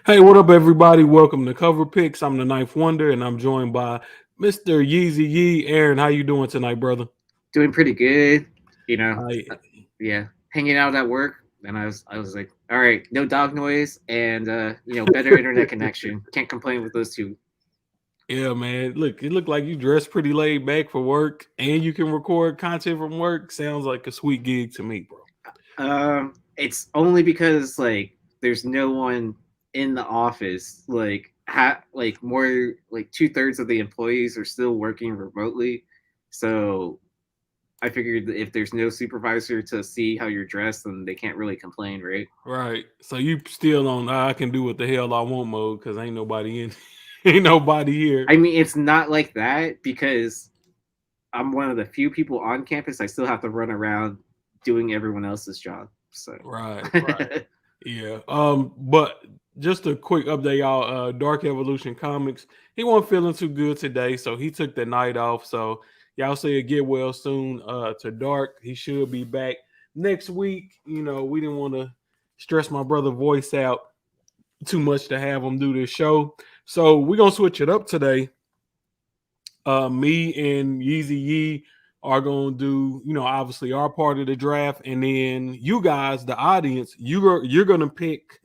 Hey, what up, everybody? Welcome to Cover Picks. I'm the Ninth Wonder, and I'm joined by Mr. Yeezy Yee. Aaron, how you doing tonight, brother? Doing pretty good. You know, I yeah, hanging out at work, and I was like, all right, no dog noise, and better internet connection. Can't complain with those two. Yeah, man. Look, it looked like you dressed pretty laid back for work, and you can record content from work. Sounds like a sweet gig to me, bro. It's only because there's no one in the office. Like more like 2/3 of the employees are still working remotely, so I figured if there's no supervisor to see how you're dressed, then they can't really complain, right? Right. So you still on I can do what the hell I want mode because ain't nobody in, ain't nobody here. I mean, it's not like that because I'm one of the few people on campus. I still have to run around doing everyone else's job. So, Right. Right. Yeah. But just a quick update, y'all. Dark Evolution Comics. He wasn't feeling too good today, so he took the night off. So y'all say get well soon. To Dark. He should be back next week. You know, we didn't want to stress my brother voice out too much to have him do this show. So we're gonna switch it up today. Me and Yeezy Yee are gonna do, obviously our part of the draft, and then you guys, the audience, you're gonna pick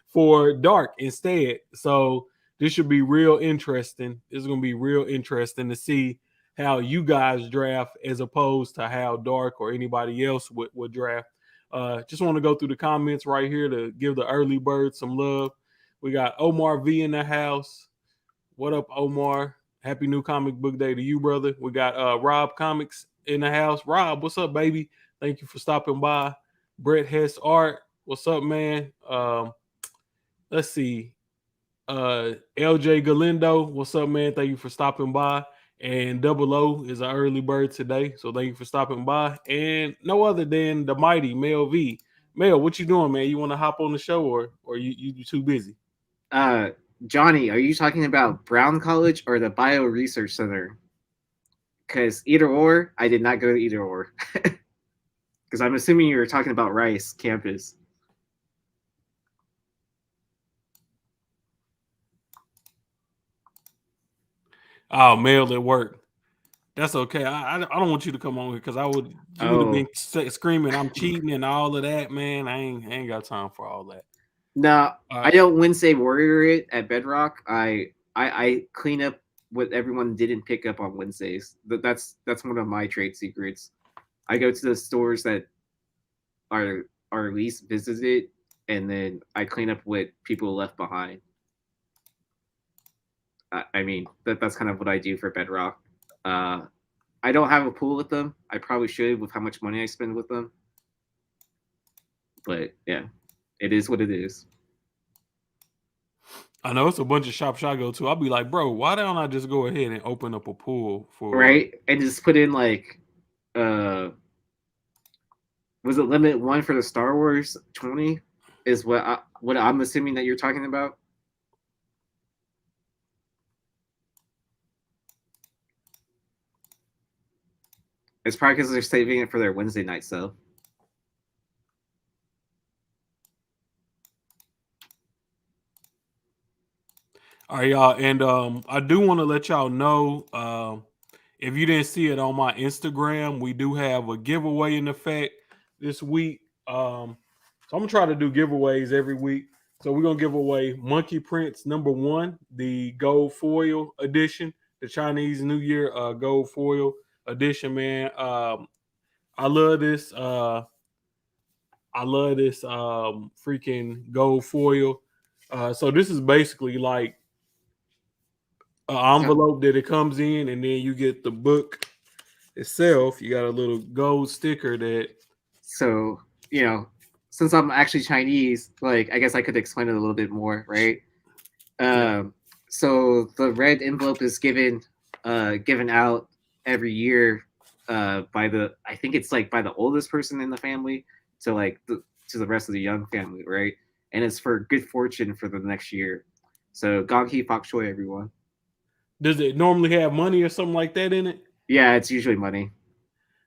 for Dark instead. So this should be real interesting. This is gonna be real interesting to see how you guys draft as opposed to how Dark or anybody else would draft. Just want to go through the comments right here to give the early birds some love. We got Omar V in the house. What up, Omar? Happy new comic book day to you, brother. We got Rob Comics in the house. Rob, what's up, baby? Thank you for stopping by. Brett Hess Art, what's up, man? Let's see. LJ Galindo, what's up, man? Thank you for stopping by. And Double O is an early bird today, so thank you for stopping by. And no other than the mighty Mel V. Mel, what you doing, man? You want to hop on the show, or you too busy? uh, Johnny, are you talking about Brown College or the Bio Research Center? Because either or, I did not go to either or. Because I'm assuming you were talking about Rice campus. Oh, Mel at work. That's okay. I don't want you to come on here because you would have been Oh, screaming I'm cheating and all of that, man. I ain't got time for all that. no, All I right. don't Wednesday Warrior it at Bedrock. I clean up what everyone didn't pick up on Wednesdays. That's one of my trade secrets. I go to the stores that are are least visited, and then I clean up what people left behind. I mean that's kind of what I do for Bedrock. Uh, I don't have a pool with them. I probably should with how much money I spend with them, but yeah, it is what it is. I know it's a bunch of shops I go to. I'll be like, bro, why don't I just go ahead and open up a pool for Right, and just put in uh was it limit one for the Star Wars 20? Is what I'm assuming that you're talking about. It's probably because they're saving it for their Wednesday night sale. all right, y'all. And I do want to let y'all know, if you didn't see it on my Instagram, we do have a giveaway in effect this week. So I'm gonna try to do giveaways every week. So we're gonna give away Monkey Prince #1, the gold foil edition, the Chinese New Year gold foil edition. Man, I love this. I love this freaking gold foil. So this is basically like an So, envelope that it comes in, and then you get the book itself. You got a little gold sticker that. so you know, since I'm actually Chinese, like I guess I could explain it a little bit more, right? Yeah. Um, so the red envelope is given out every year by the I think it's like by the oldest person in the family to to the rest of the young family, right? And it's for good fortune for the next year. So Gong Hee Fok Choi, everyone. Does it normally have money or something like that in it? Yeah, it's usually money.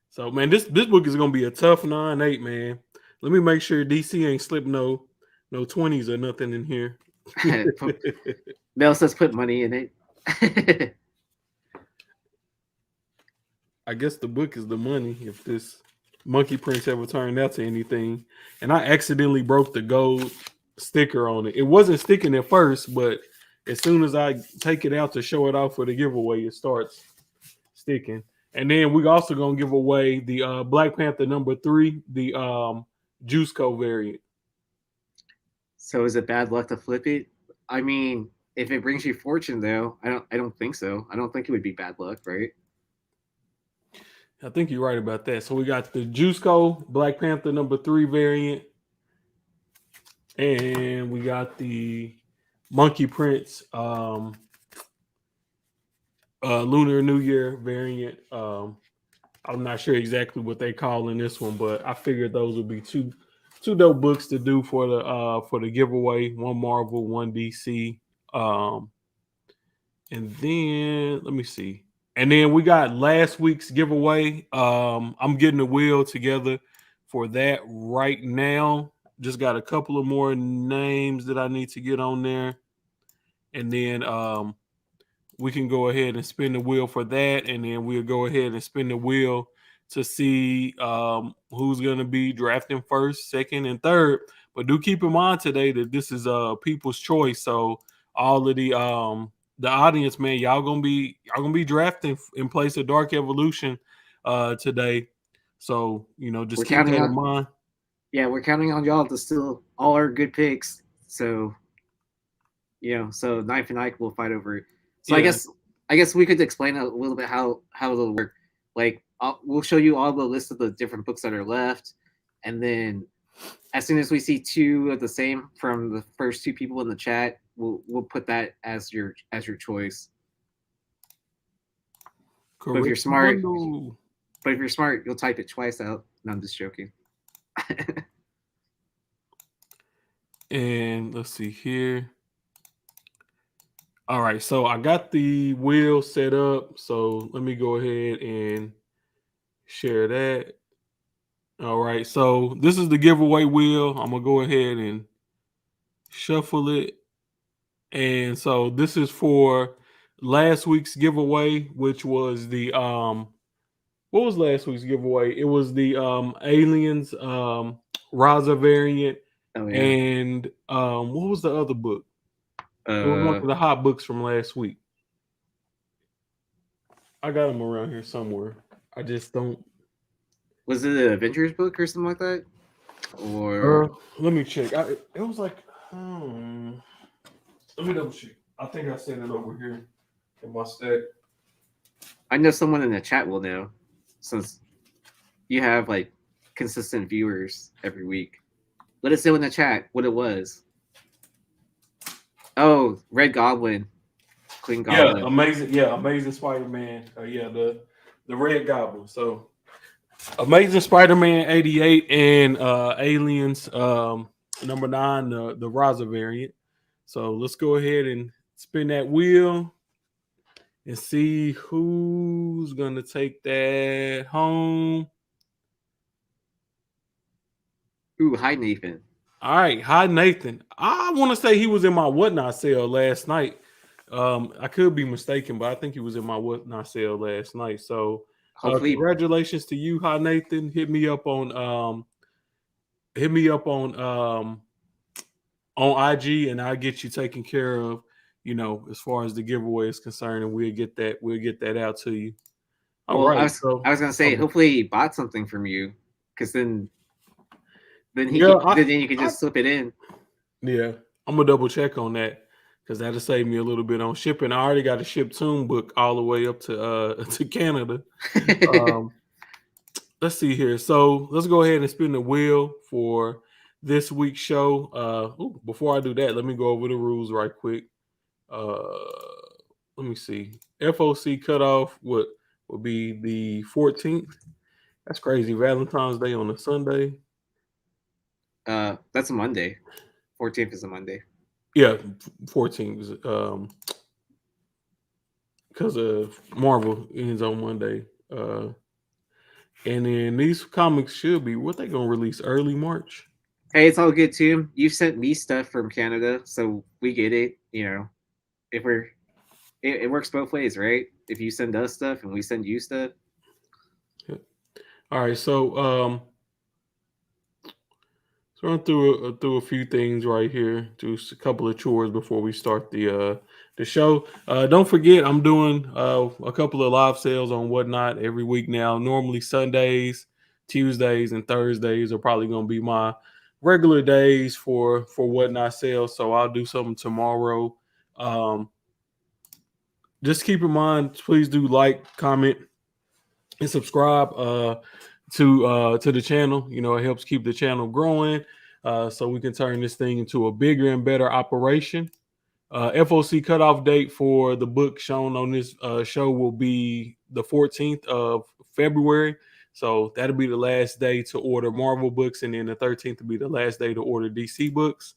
So man, this book is gonna be a tough 9-8, man. Let me make sure DC ain't slipped no 20s or nothing in here. Mel says put money in it. I guess the book is the money if this monkey prince ever turned out to anything. And I accidentally broke the gold sticker on it. It wasn't sticking at first, but as soon as I take it out to show it off for the giveaway, it starts sticking. And then we also gonna give away the Black Panther #3, the Juice Co variant. So is it bad luck to flip it? I mean, if it brings you fortune, though, I don't think so. I don't think it would be bad luck, right? I think you're right about that. So we got the Juice Co Black Panther #3 variant, and we got the Monkey Prince Lunar New Year variant. I'm not sure exactly what they call in this one, but I figured those would be two dope books to do for the giveaway. One Marvel, one DC. And then let me see. And then we got last week's giveaway. I'm getting the wheel together for that right now. Just got a couple of more names that I need to get on there. And then we can go ahead and spin the wheel for that. And then we'll go ahead and spin the wheel to see who's going to be drafting first, second, and third. But do keep in mind today that this is people's choice. So all of the audience, man, y'all gonna be drafting in place of Dark Evolution today. So just We're keep that counting in on, mind. yeah, we're counting on y'all to steal all our good picks. So so Knife and Ike will fight over it. So Yeah, I guess we could explain a little bit how it'll work. Like we'll show you all the list of the different books that are left, and then as soon as we see two of the same from the first two people in the chat, we'll put that as your choice. But if you're correct. smart, you'll type it twice out. No, I'm just joking. And let's see here. All right, so I got the wheel set up. So let me go ahead and share that. All right, so this is the giveaway wheel. I'm gonna go ahead and shuffle it. And so this is for last week's giveaway, which was the what was last week's giveaway? It was the Aliens Raza variant, Oh yeah. and what was the other book? It was one Uh, of the hot books from last week. I got them around here somewhere. I just don't. was it an Avengers book or something like that? Uh, Or let me check. It was like, let me double check. I think I sent it over here in my stack. I know someone in the chat will know, since you have like consistent viewers every week. Let us know in the chat what it was. Oh, Red Goblin, Queen Yeah, Goblin. amazing. Yeah, Amazing Spider-Man. Yeah, the Red Goblin. So Amazing Spider-Man 88 and Aliens #9, the Raza variant. So let's go ahead and spin that wheel and see who's gonna take that home. Ooh, hi Nathan. All right, hi Nathan. I want to say he was in my whatnot sale last night. I could be mistaken, but I think he was in my whatnot sale last night. So, Hopefully, congratulations to you, hi Nathan. Hit me up on IG, and I'll get you taken care of. As far as the giveaway is concerned, and we'll get that out to you. All well, right, so I was gonna say hopefully he bought something from you, because then he yeah, could, then you could just slip it in. yeah, I'm gonna double check on that because that'll save me a little bit on shipping. I already got a ship tune book all the way up to to Canada. Um, let's see here. So let's go ahead and spin the wheel for this week's show. Before I do that, let me go over the rules right quick. Uh, let me see. FOC cutoff would be the 14th. That's crazy. Valentine's Day on a Sunday. That's a Monday. 14th is a Monday. Yeah, 14th. Because of Marvel ends on Monday. And then these comics should be what they gonna release early March. Hey, it's all good too. You've sent me stuff from Canada, so we get it. If it works both ways, right? If you send us stuff and we send you stuff. All right, so run through a few things right here, do a couple of chores before we start the show. Don't forget, I'm doing a couple of live sales on Whatnot every week now. Normally Sundays, Tuesdays, and Thursdays are probably going to be my regular days for Whatnot sales. So I'll do something tomorrow. Um, just keep in mind, please do like, comment, and subscribe to the channel. You know, it helps keep the channel growing, so we can turn this thing into a bigger and better operation. FOC cutoff date for the book shown on this show will be the 14th of February. So that'll be the last day to order Marvel books, and then the 13th will be the last day to order DC books.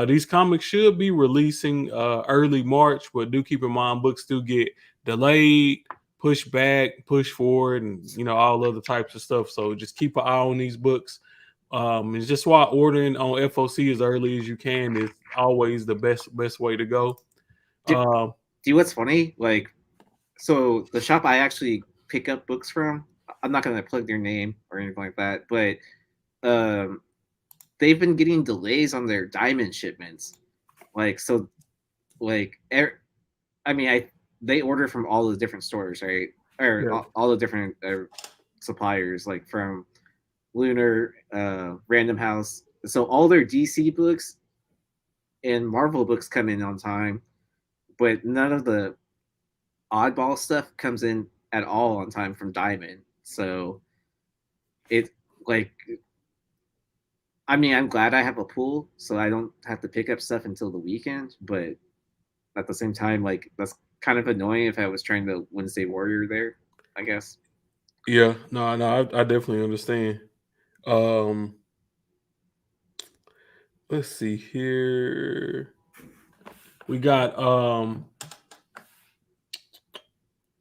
These comics should be releasing early March, but do keep in mind books do get delayed, pushed back, pushed forward, and all other types of stuff. So just keep an eye on these books. It's just why ordering on FOC as early as you can is always the best way to go. Do, Um, do you what's funny? Like, so the shop I actually pick up books from, I'm not gonna plug their name or anything like that, but um, they've been getting delays on their diamond shipments. Like, so, like, I mean, they order from all the different stores, right? Or yeah, all the different suppliers, like from Lunar, Random House. So all their DC books and Marvel books come in on time, but none of the oddball stuff comes in at all on time from Diamond. So it like I mean, I'm glad I have a pool, so I don't have to pick up stuff until the weekend. But at the same time, like that's kind of annoying if I was trying to Wednesday Warrior there. I guess. yeah, no, I definitely understand. Um, let's see here. We got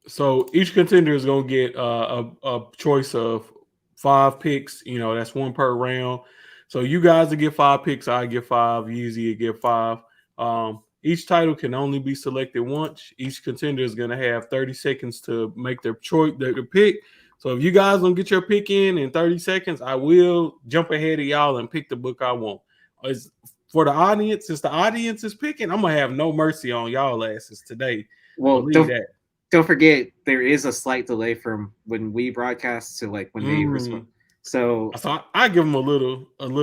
so each contender is gonna get a choice of 5 picks. That's one per round. So you guys will get 5 picks. I get 5. Yeezy will get 5. Each title can only be selected once. Each contender is gonna have 30 seconds to make their choice, their pick. So if you guys don't get your pick in 30 seconds, I will jump ahead of y'all and pick the book I want. As for the audience, since the audience is picking, I'm gonna have no mercy on y'all asses today. Well, Believe that. don't forget there is a slight delay from when we broadcast to like when they respond. So So I give them a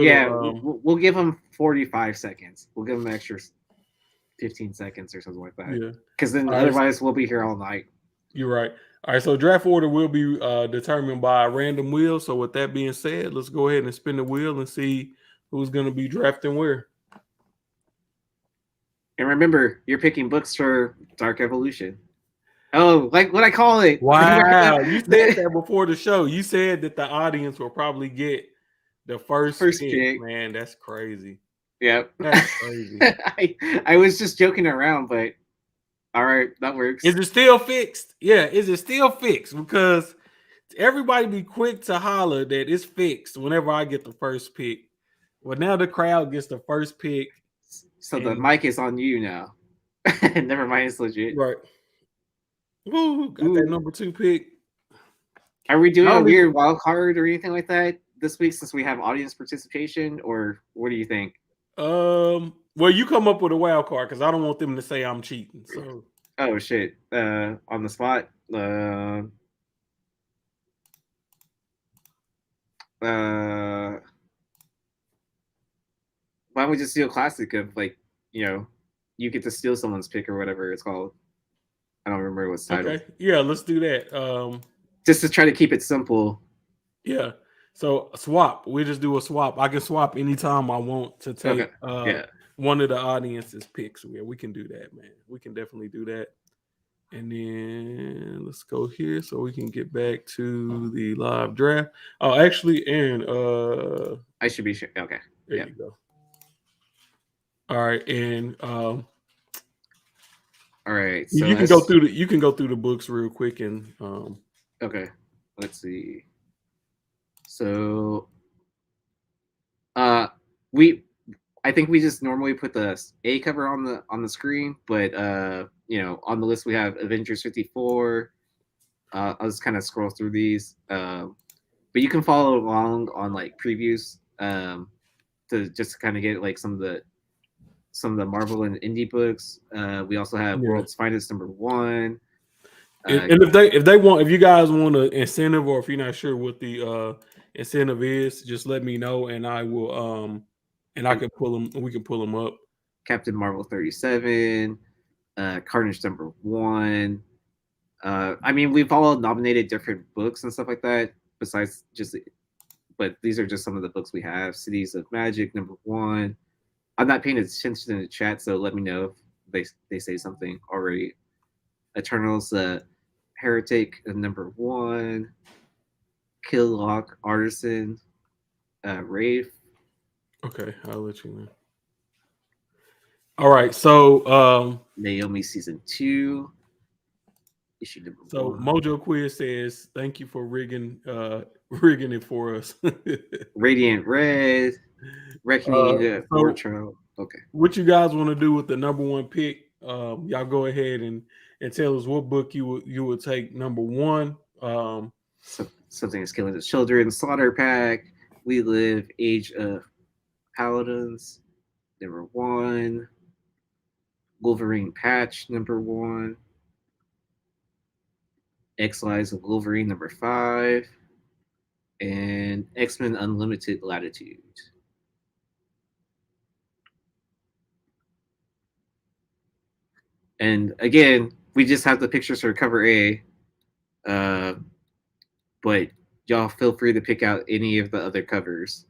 yeah, little. we'll give them 45 seconds. We'll give them an extra 15 seconds or something like that. Yeah. Because then All right. otherwise we'll be here all night. You're right. All right. So draft order will be determined by a random wheel. So with that being said, let's go ahead and spin the wheel and see who's going to be drafting where. And remember, you're picking books for Dark Evolution. Oh, like what I call it. Wow. You said that before the show. You said that the audience will probably get the first pick. Man, that's crazy. Yep. That's crazy. I was just joking around, but all right, that works. Is it still fixed? Yeah, is it still fixed? Because everybody be quick to holler that it's fixed whenever I get the first pick. Well, now the crowd gets the first pick. So the mic is on you now. Never mind, it's legit. Right. Woo, got that number 2 pick. Are we doing a weird wild card or anything like that this week since we have audience participation, or what do you think? Well, you come up with a wild card because I don't want them to say I'm cheating. So oh shit. On the spot. Why don't we just do a classic of like, you get to steal someone's pick or whatever it's called. I don't remember what's titled. Okay. Yeah, let's do that. Just to try to keep it simple. Yeah. So swap. We just do a swap. I can swap anytime I want to take one of the audience's picks. Yeah, we can do that, man. We can definitely do that. And then let's go here so we can get back to the live draft. Oh, actually, Aaron, I should be sure. Okay. There you go. All right, and all right. So you can go through the books real quick and okay. Let's see. So we I think we just normally put the A cover on the screen, but on the list we have Avengers 54. I'll just kind of scroll through these, but you can follow along on like previews to just kind of get like some of the Marvel and indie books. We also have Yeah. World's Finest #1. And if you guys want an incentive, or if you're not sure what the incentive is, just let me know, and I will and I can pull them. We can pull them up. Captain Marvel 37, Carnage #1. I mean, we've all nominated different books and stuff like that. Besides just, but these are just some of the books we have. Cities of Magic #1. I'm not paying attention in the chat, so let me know if they say something already. Eternals, Heretic #1. Killock, Artisan, Rafe. Okay, I'll let you know. All right, so Naomi season 2. Issue so #1. Mojo Quiz says thank you for rigging it for us. Radiant Red. Reckoning, so War Child. Okay. what you guys want to do with the #1 pick? Y'all go ahead and tell us what book you would take #1. Something is killing the children. Slaughter Pack. We Live. Age of Paladins. #1. Wolverine Patch. #1. X Lives of Wolverine. #5. And X-Men Unlimited Latitude. And again, we just have the pictures for cover A. But y'all feel free to pick out any of the other covers.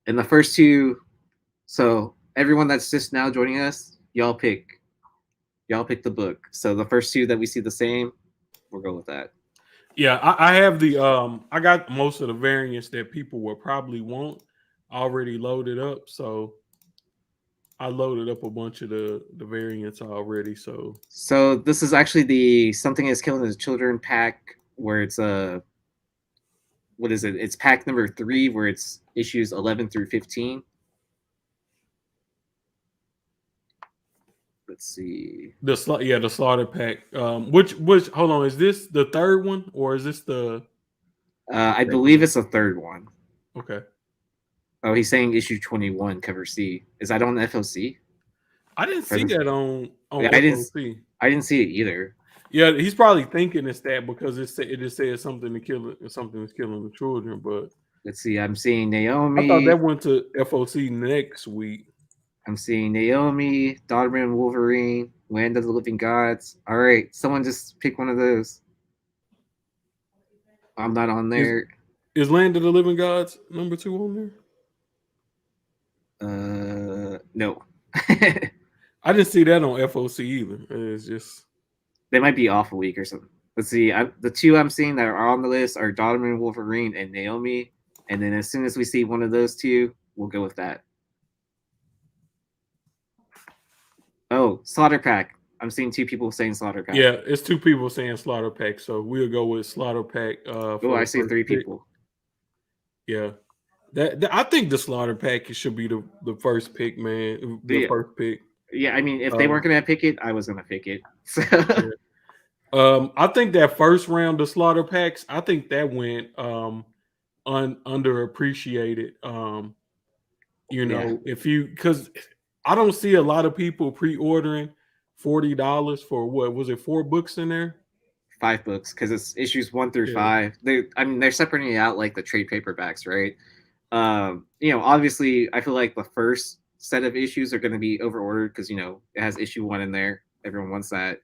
And the first two, so everyone that's just now joining us, y'all pick the book. So the first two that we see the same, we'll go with that. Yeah, I have the I got most of the variants that people will probably want already loaded up. So I loaded up a bunch of the variants already. So this is actually the Something is Killing the Children pack, where it's what is it? It's pack #3, where it's issues 11 through 15. Let's see. the slaughter pack. Which hold on, is this the third one or is this the? I believe it's the third one. Okay. Oh, he's saying issue 21, cover C. Is that on FOC? I didn't see that on Yeah, FOC. I didn't see it either. Yeah, he's probably thinking it's that because it just says something is killing the children. But Let's see. I'm seeing Naomi. I thought that went to FOC next week. I'm seeing Naomi, Daughterman Wolverine, Land of the Living Gods. All right, someone just pick one of those. I'm not on there. Is Land of the Living Gods #2 on there? No. I didn't see that on FOC either. It's just they might be off a week or something. Let's see. The two I'm seeing that are on the list are Daughterman Wolverine and Naomi. And then as soon as we see one of those two, we'll go with that. Oh, Slaughter Pack. I'm seeing two people saying Slaughter Pack. Yeah, it's two people saying Slaughter Pack. So we'll go with Slaughter Pack. Oh, I see three people. Yeah. I think the Slaughter Pack should be the first pick, man. The first pick. Yeah, I mean, if they weren't gonna pick it, I was gonna pick it. So. Yeah. I think that first round of Slaughter Packs, I think that went underappreciated. Because I don't see a lot of people pre-ordering $40 for what was it, 4 books in there? 5 books, because it's issues 1 through 5. They're separating it out like the trade paperbacks, right? Obviously, I feel like the first set of issues are going to be overordered because it has issue 1 in there. Everyone wants that.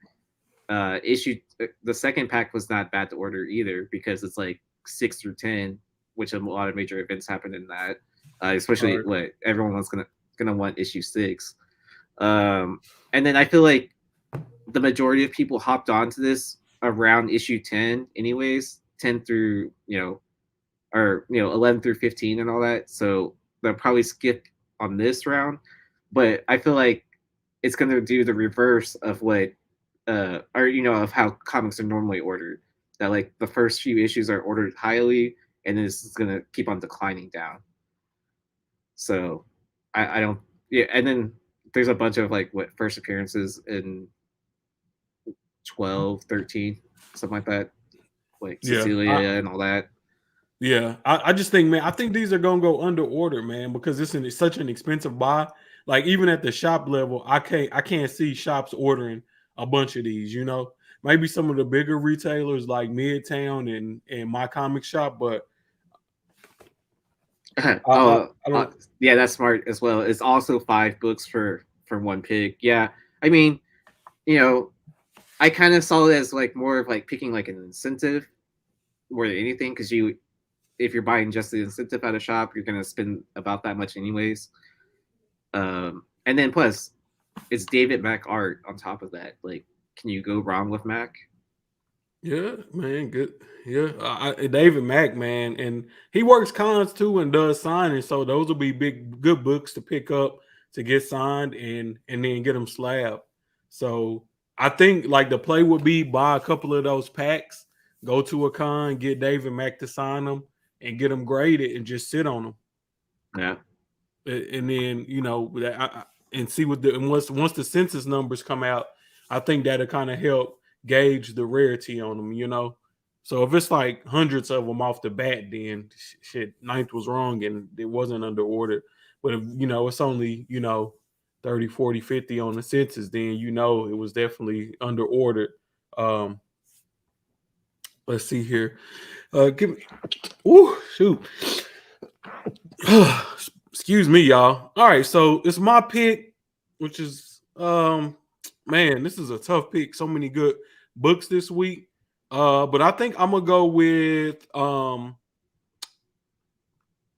The second pack was not bad to order either because it's like 6 through 10, which a lot of major events happen in that. Especially what everyone's gonna want issue 6. And then I feel like the majority of people hopped onto this around issue 10 anyways, 10 through 11 through 15 and all that, so they'll probably skip on this round. But I feel like it's going to do the reverse of what of how comics are normally ordered, that like the first few issues are ordered highly and this is gonna keep on declining down. So I don't yeah, and then there's a bunch of like what first appearances in 12, 13, something like that, like Yeah, Cecilia and all that. yeah. I just think, man, I think these are gonna go under order, man, because it's such an expensive buy. Like even at the shop level, I can't see shops ordering a bunch of these. Maybe some of the bigger retailers like Midtown and My Comic Shop, but I, Oh, I don't. yeah, that's smart as well. It's also 5 books for one pig. Yeah, I mean, you know, I kind of saw it as like more of like picking like an incentive more than anything because if you're buying just the incentive at a shop, you're gonna spend about that much anyways. And then plus, it's David Mack art on top of that. Like, can you go wrong with Mac? Yeah, man, good. Yeah, David Mack, man, and he works cons too and does signing. So those will be good books to pick up to get signed and then get them slabbed. So I think like the play would be buy a couple of those packs, go to a con, get David Mack to sign them, and get them graded and just sit on them. Yeah, And then and see what and once the census numbers come out, I think that'll kind of help gauge the rarity on them. So if it's like hundreds of them off the bat, then shit, ninth was wrong and it wasn't under order. But if it's only 30, 40, 50 on the census, then it was definitely under ordered. um let's see here. Give me. Ooh, shoot. Excuse me, y'all. All right, so it's my pick, which is man, this is a tough pick. So many good books this week. But I think I'm gonna go with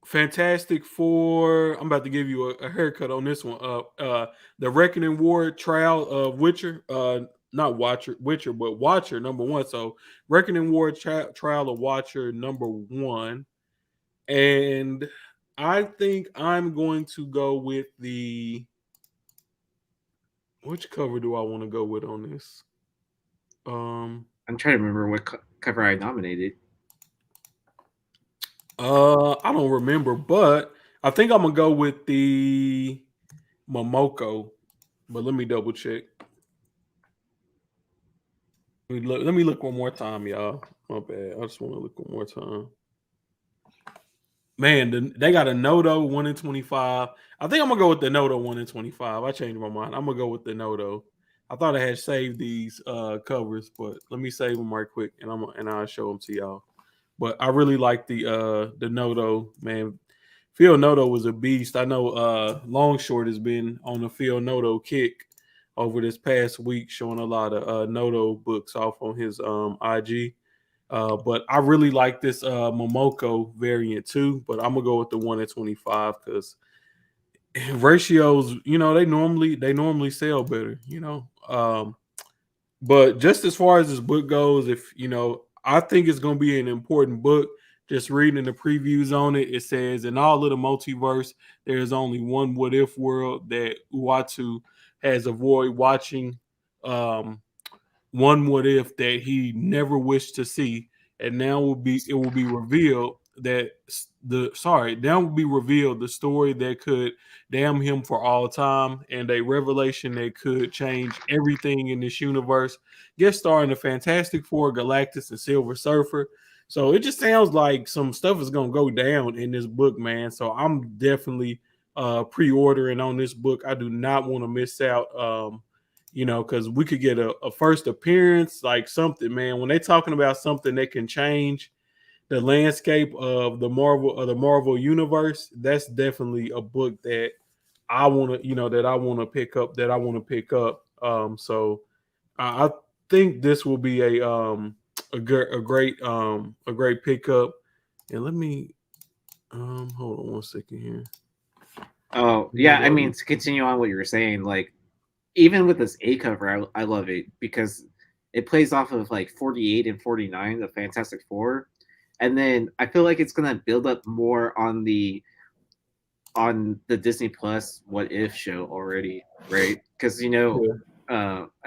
Fantastic Four. I'm about to give you a haircut on this one. The Reckoning War Trial of Witcher. Not Watcher, Witcher, but Watcher #1. So Reckoning War Trial of Watcher #1. And I think I'm going to go with which cover do I want to go with on this? I'm trying to remember what cover I nominated. I don't remember, but I think I'm gonna go with the Momoko. But let me double check. Let me look one more time, y'all. My bad. I just want to look one more time. Man, they got a Noto 1 in 25. I think I'm gonna go with the Noto 1 in 25. I changed my mind. I'm gonna go with the Noto. I thought I had saved these covers, but let me save them right quick, and I'll show them to y'all. But I really like the Noto, man. Phil Noto was a beast. I know Longshort has been on the Phil Noto kick over this past week, showing a lot of Noto books off on his IG. But I really like this Momoko variant too. But I'm gonna go with the 1 in 25 because ratios, they normally sell better. But just as far as this book goes, if I think it's gonna be an important book. Just reading the previews on it, it says in all of the multiverse, there's only one what if world that Uatu has avoided watching. One what if that he never wished to see, and it will be revealed that now will be revealed the story that could damn him for all time, and a revelation that could change everything in this universe. Guest starring the Fantastic Four, Galactus, and Silver Surfer. So it just sounds like some stuff is gonna go down in this book, man. So I'm definitely pre-ordering on this book. I do not want to miss out. Because we could get a first appearance, like something, man. When they're talking about something that can change the landscape of the Marvel universe, that's definitely a book that I want to, that I want to pick up. So I think this will be a great pickup. And let me hold on one second here. Oh yeah, I mean to continue on what you were saying, like even with this A cover, I love it because it plays off of like 48 and 49, the Fantastic Four, and then I feel like it's gonna build up more on the Disney Plus What If show already, right? Because I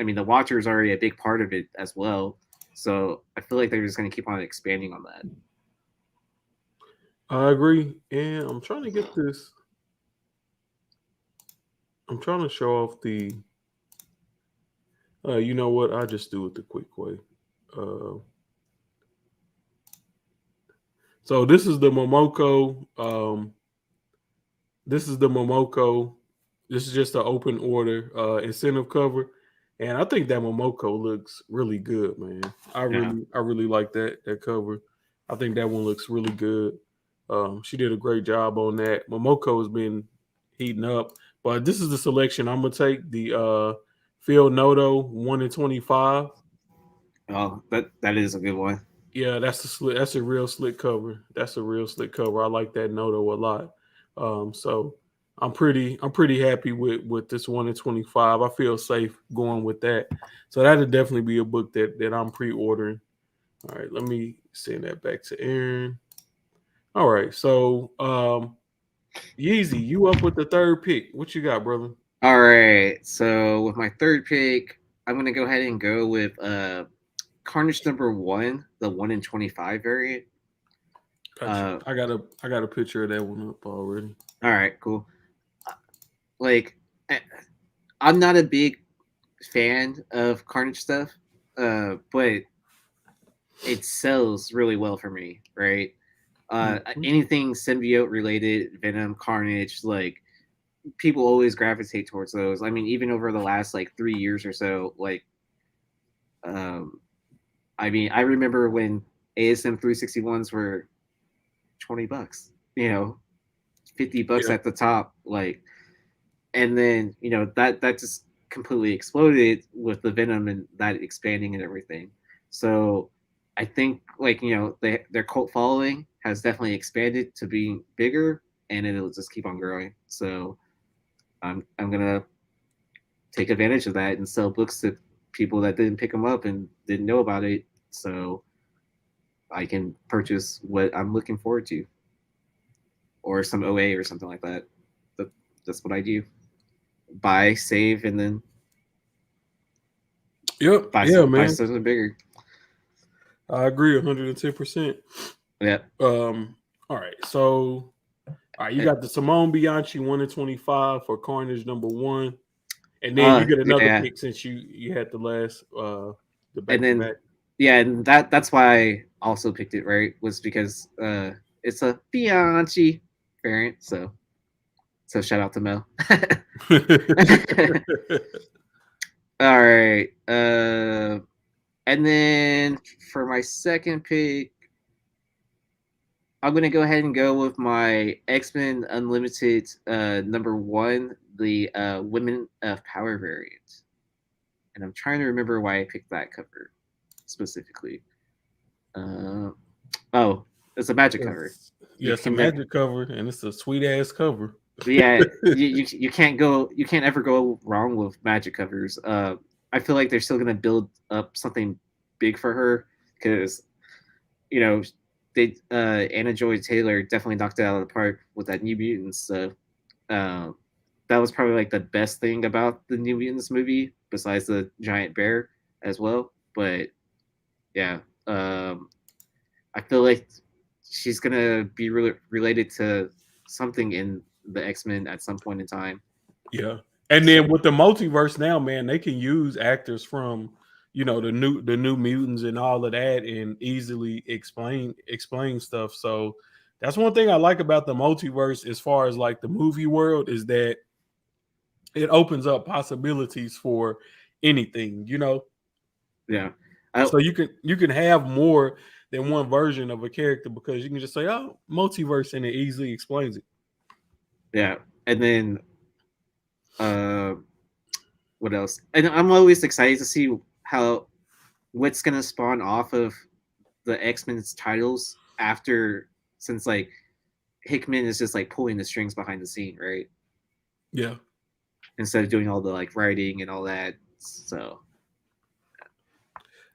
mean, the Watcher is already a big part of it as well, so I feel like they're just gonna keep on expanding on that. I agree. And I'm trying to get this. I'm trying to show off the. You know what? I just do it the quick way. Uh, so this is the Momoko. This is the Momoko. This is just an open order incentive cover, and I think that Momoko looks really good, man. Yeah. I really like that cover. I think that one looks really good. She did a great job on that. Momoko has been heating up, but this is the selection I'm gonna take. The Phil Noto 1 in 25. Oh, that is a good one. Yeah, that's a real slick cover. That's a real slick cover. I like that Noto a lot. So I'm pretty happy with this 1 in 25. I feel safe going with that. So that'll definitely be a book that I'm pre-ordering. All right, let me send that back to Aaron. All right, so Yeezy, you up with the third pick. What you got, brother? All right. So with my third pick, I'm gonna go ahead and go with Carnage number 1, the 1 in 25 variant. Gotcha. Uh, I got a picture of that one up already. all right, cool. Like, I- I'm not a big fan of Carnage stuff, but it sells really well for me, right? Mhm. Anything symbiote related, Venom, Carnage, like people always gravitate towards those. I mean, even over the last like 3 years or so, like, um, I mean, I remember when ASM 361s were $20, 50 bucks Yeah. at the top, like, and then that just completely exploded with the Venom and that expanding and everything. So I think like their cult following has definitely expanded to being bigger, and it'll just keep on growing. So I'm gonna take advantage of that and sell books to people that didn't pick them up and didn't know about it. So I can purchase what I'm looking forward to, or some OA or something like that. that that's what I do. Buy, save, and then Yep. buy Yeah, buy man. something bigger. I agree 110%. Yeah. All right. So all right, you got the Simone Bianchi 1 in 25 for Carnage number 1. And then you get another Yeah. pick since you had the last the And back to then back. yeah, and that's why I also picked it, right? Was because it's a Bianchi variant, so shout out to Mel. All right. And then for my second pick, I'm gonna go ahead and go with my X-Men Unlimited number 1, the Women of Power variant. And I'm trying to remember why I picked that cover specifically. Uh, oh, it's a magic cover. You Yeah, it's a can never, magic cover and it's a sweet ass cover. yeah, you you can't ever go wrong with magic covers. I feel like they're still gonna build up something big for her because you know they Anna Joy Taylor definitely knocked it out of the park with that New Mutants stuff. Um, that was probably like the best thing about the New Mutants movie, besides the giant bear as well. But yeah, I feel like she's gonna be related to something in the X Men at some point in time. Yeah. And So then with the multiverse now, man, they can use actors from the new mutants and all of that and easily explain stuff. So that's one thing I like about the multiverse as far as like the movie world is that it opens up possibilities for anything. yeah, I, So you can have more than one version of a character because you can just say, "Oh, multiverse," and it easily explains it. yeah, and then uh, what else? And I'm always excited to see how what's gonna spawn off of the X Men's titles after, since like Hickman is just like pulling the strings behind the scene, right? Yeah, Instead of doing all the like writing and all that. So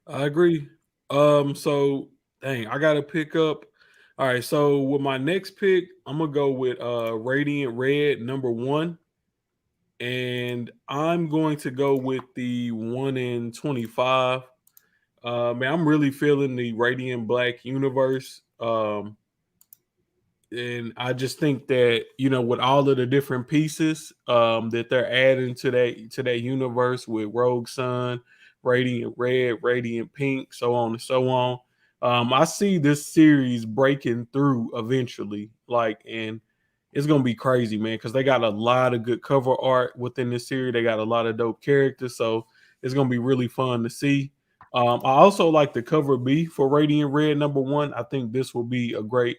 I agree. So dang, I gotta pick up. All right, so with my next pick, I'm gonna go with Radiant Red number 1, and I'm going to go with the 1 in 25. Man, I'm really feeling the Radiant Black universe. and I just think that with all of the different pieces that they're adding to that universe with Rogue Sun, Radiant Red, Radiant Pink, so on and so on. I see this series breaking through eventually, and it's gonna be crazy, man, because they got a lot of good cover art within this series. They got a lot of dope characters, so it's gonna be really fun to see. I also like the cover B for Radiant Red #1. I think this will be a great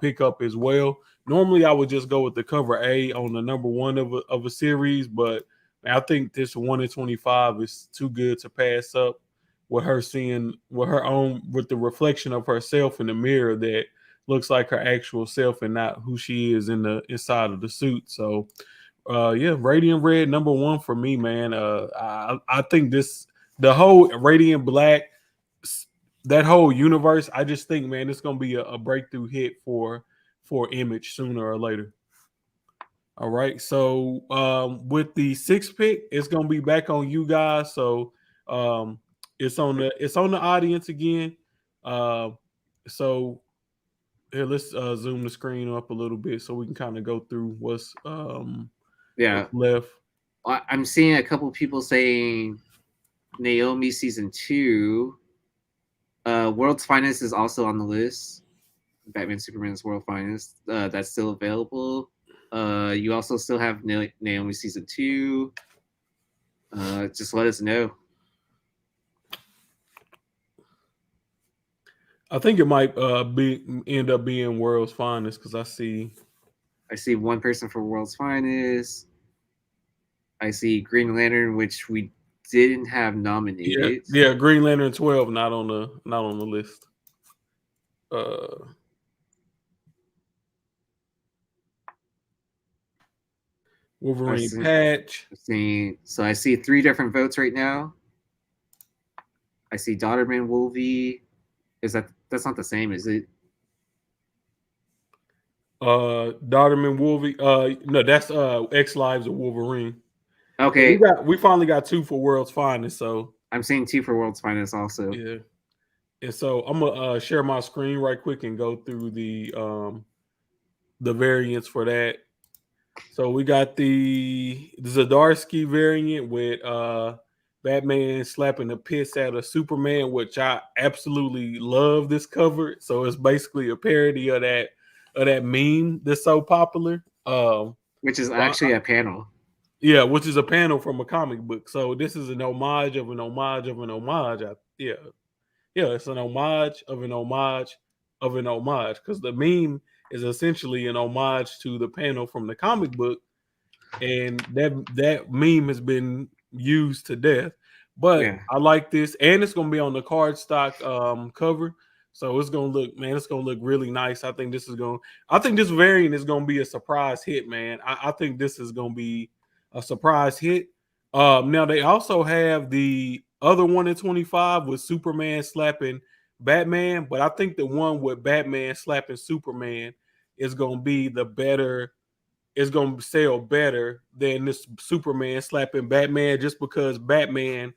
pick up as well. Normally, I would just go with the cover A on the #1 of a series, but I think this 1 in 25 is too good to pass up. With her seeing with the reflection of herself in the mirror that looks like her actual self and not who she is in the inside of the suit. So, yeah, Radiant Red #1 for me, man. I think the whole Radiant Black, that whole universe, I just think, man, it's gonna be a breakthrough hit for Image sooner or later. All right, so with the sixth pick, it's gonna be back on you guys. So um, it's on the audience again. Uh, so here, let's zoom the screen up a little bit so we can kind of go through Yeah, what's left. I'm seeing a couple people saying Naomi season 2. World's Finest is also on the list. Batman Superman's World Finest. That's still available. You also still have Naomi season 2. Just let us know. I think it might end up being World's Finest because I see one person for World's Finest. I see Green Lantern, which we didn't have nominated. yeah Green Lantern 12 not on the list. Wolverine patch. So I see 3 different votes right now. I see Daughterman Wolvie. That's not the same, is it? Daughterman Wolvie. No, that's X Lives of Wolverine. Okay. We finally got 2 for World's Finest, so I'm seeing 2 for World's Finest also. Yeah. And so I'm gonna share my screen right quick and go through the variants for that. So we got the Zdarsky variant with Batman slapping the piss out of Superman, which I absolutely love this cover. So it's basically a parody of that meme that's so popular. Which is actually a panel. Yeah, which is a panel from a comic book. So this is an homage of an homage of an homage. Yeah, it's an homage of an homage of an homage because the meme is essentially an homage to the panel from the comic book, and that meme has been used to death. But yeah. I like this, and it's gonna be on the cardstock cover, so it's gonna look really nice. I think this variant is gonna be a surprise hit, man. I think this is gonna be a surprise hit. Now they also have the other 1 in 25 with Superman slapping Batman, but I think the one with Batman slapping Superman is gonna be the better. It's gonna sell better than this Superman slapping Batman, just because Batman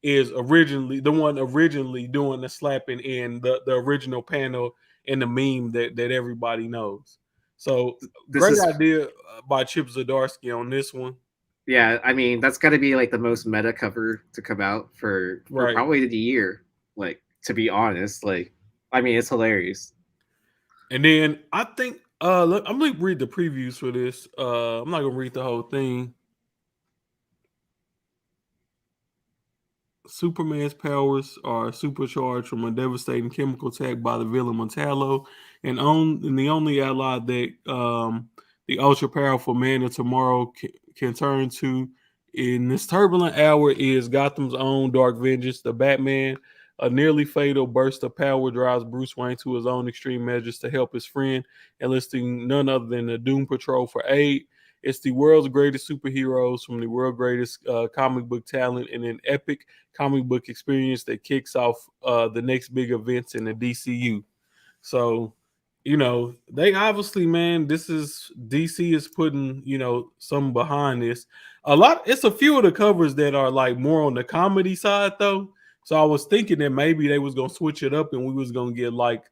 is originally doing the slapping in the original panel in the meme that everybody knows. So great idea by Chip Zdarsky on this one. Yeah, I mean that's got to be like the most meta cover to come out for probably the year. Like, to be honest, like, I mean, it's hilarious. And then I think look, I'm gonna read the previews for this. I'm not gonna read the whole thing. Superman's powers are supercharged from a devastating chemical attack by the villain Metallo, and the only ally that the ultra powerful man of tomorrow can turn to in this turbulent hour is Gotham's own Dark Vengeance, the Batman. A nearly fatal burst of power drives Bruce Wayne to his own extreme measures to help his friend, enlisting none other than the Doom Patrol for aid. It's the world's greatest superheroes from the world's greatest comic book talent in an epic comic book experience that kicks off the next big events in the DCU. So, they obviously, man, DC is putting, some behind this. It's a few of the covers that are like more on the comedy side though. So I was thinking that maybe they was gonna switch it up and we was gonna get like,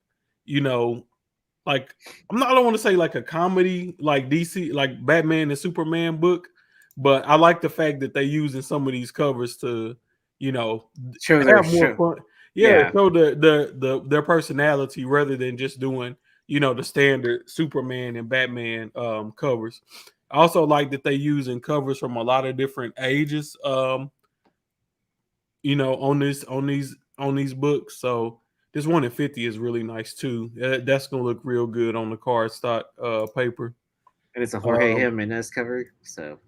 like I don't want to say like a comedy like DC like Batman and Superman book, but I like the fact that they using some of these covers to, you know, Show their have more show. fun. Yeah, Yeah, show their personality rather than just doing, you know, the standard Superman and Batman covers. I also like that they using covers from a lot of different ages, you know, on these books. So this 1 in 50 is really nice too. That's gonna look real good on the cardstock paper. and it's a Jorge Um, Jimenez cover. So,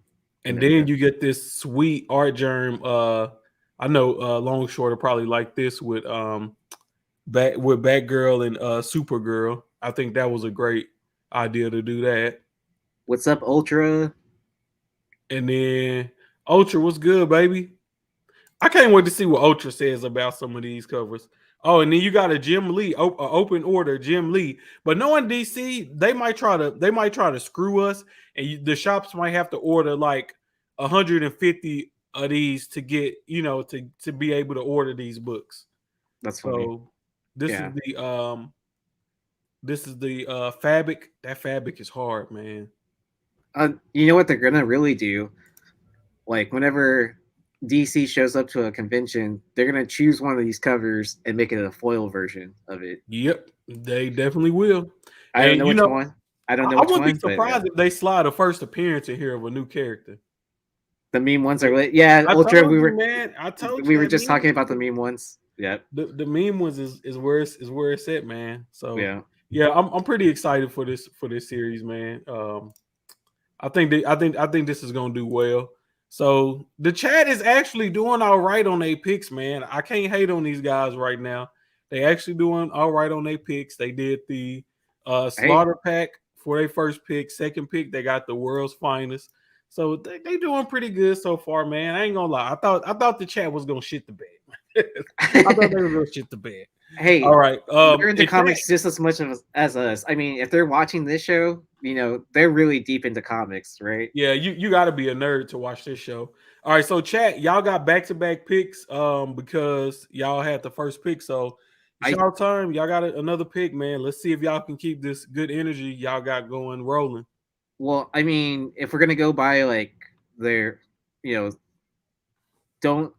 and there you then go. you get this sweet art germ. I know Long Short will probably like this with Batgirl and Supergirl. I think that was a great idea to do that. What's up, Ultra? And then Ultra, what's good, baby? I can't wait to see what Ultra says about some of these covers. Oh, and then you got a Jim Lee, open order, Jim Lee. But knowing DC, they might try to screw us, and the shops might have to order like 150 of these to get, you know, to be able to order these books. That's funny. So this is Yeah. the fabric. That fabric is hard, man. You know what they're gonna really do? Like whenever DC shows up to a convention, they're gonna choose one of these covers and make it a foil version of it. Yep, they definitely will. I don't And know you which know, one. I don't know I which wouldn't be one, but yeah, surprised if they slide a first appearance in here of a new character. the meme ones are lit. Yeah, I Ultra. told you, man. I told you We were that just meme. talking about the meme ones. Yep. The meme ones is where it's at, man. So Yeah. yeah, I'm pretty excited for this series, man. I think this is gonna do well. So the chat is actually doing all right on their picks, man. I can't hate on these guys right now. They actually doing all right on their picks. They did the Hey. slaughter pack for their first pick. Second pick, they got the world's finest. So they doing pretty good so far, man. I ain't gonna lie. I thought the chat was gonna shit the bed. I thought they were gonna shit the bed. All Hey, right. they're into comics just as much as us. I mean, if they're watching this show, they're really deep into comics, right? Yeah, you got to be a nerd to watch this show. All right, so chat, y'all got back-to-back picks because y'all had the first pick. So it's I y'all turn. Y'all got another pick, man. Let's see if y'all can keep this good energy y'all got going rolling. Well, I mean, if we're gonna go by like their, you know, don't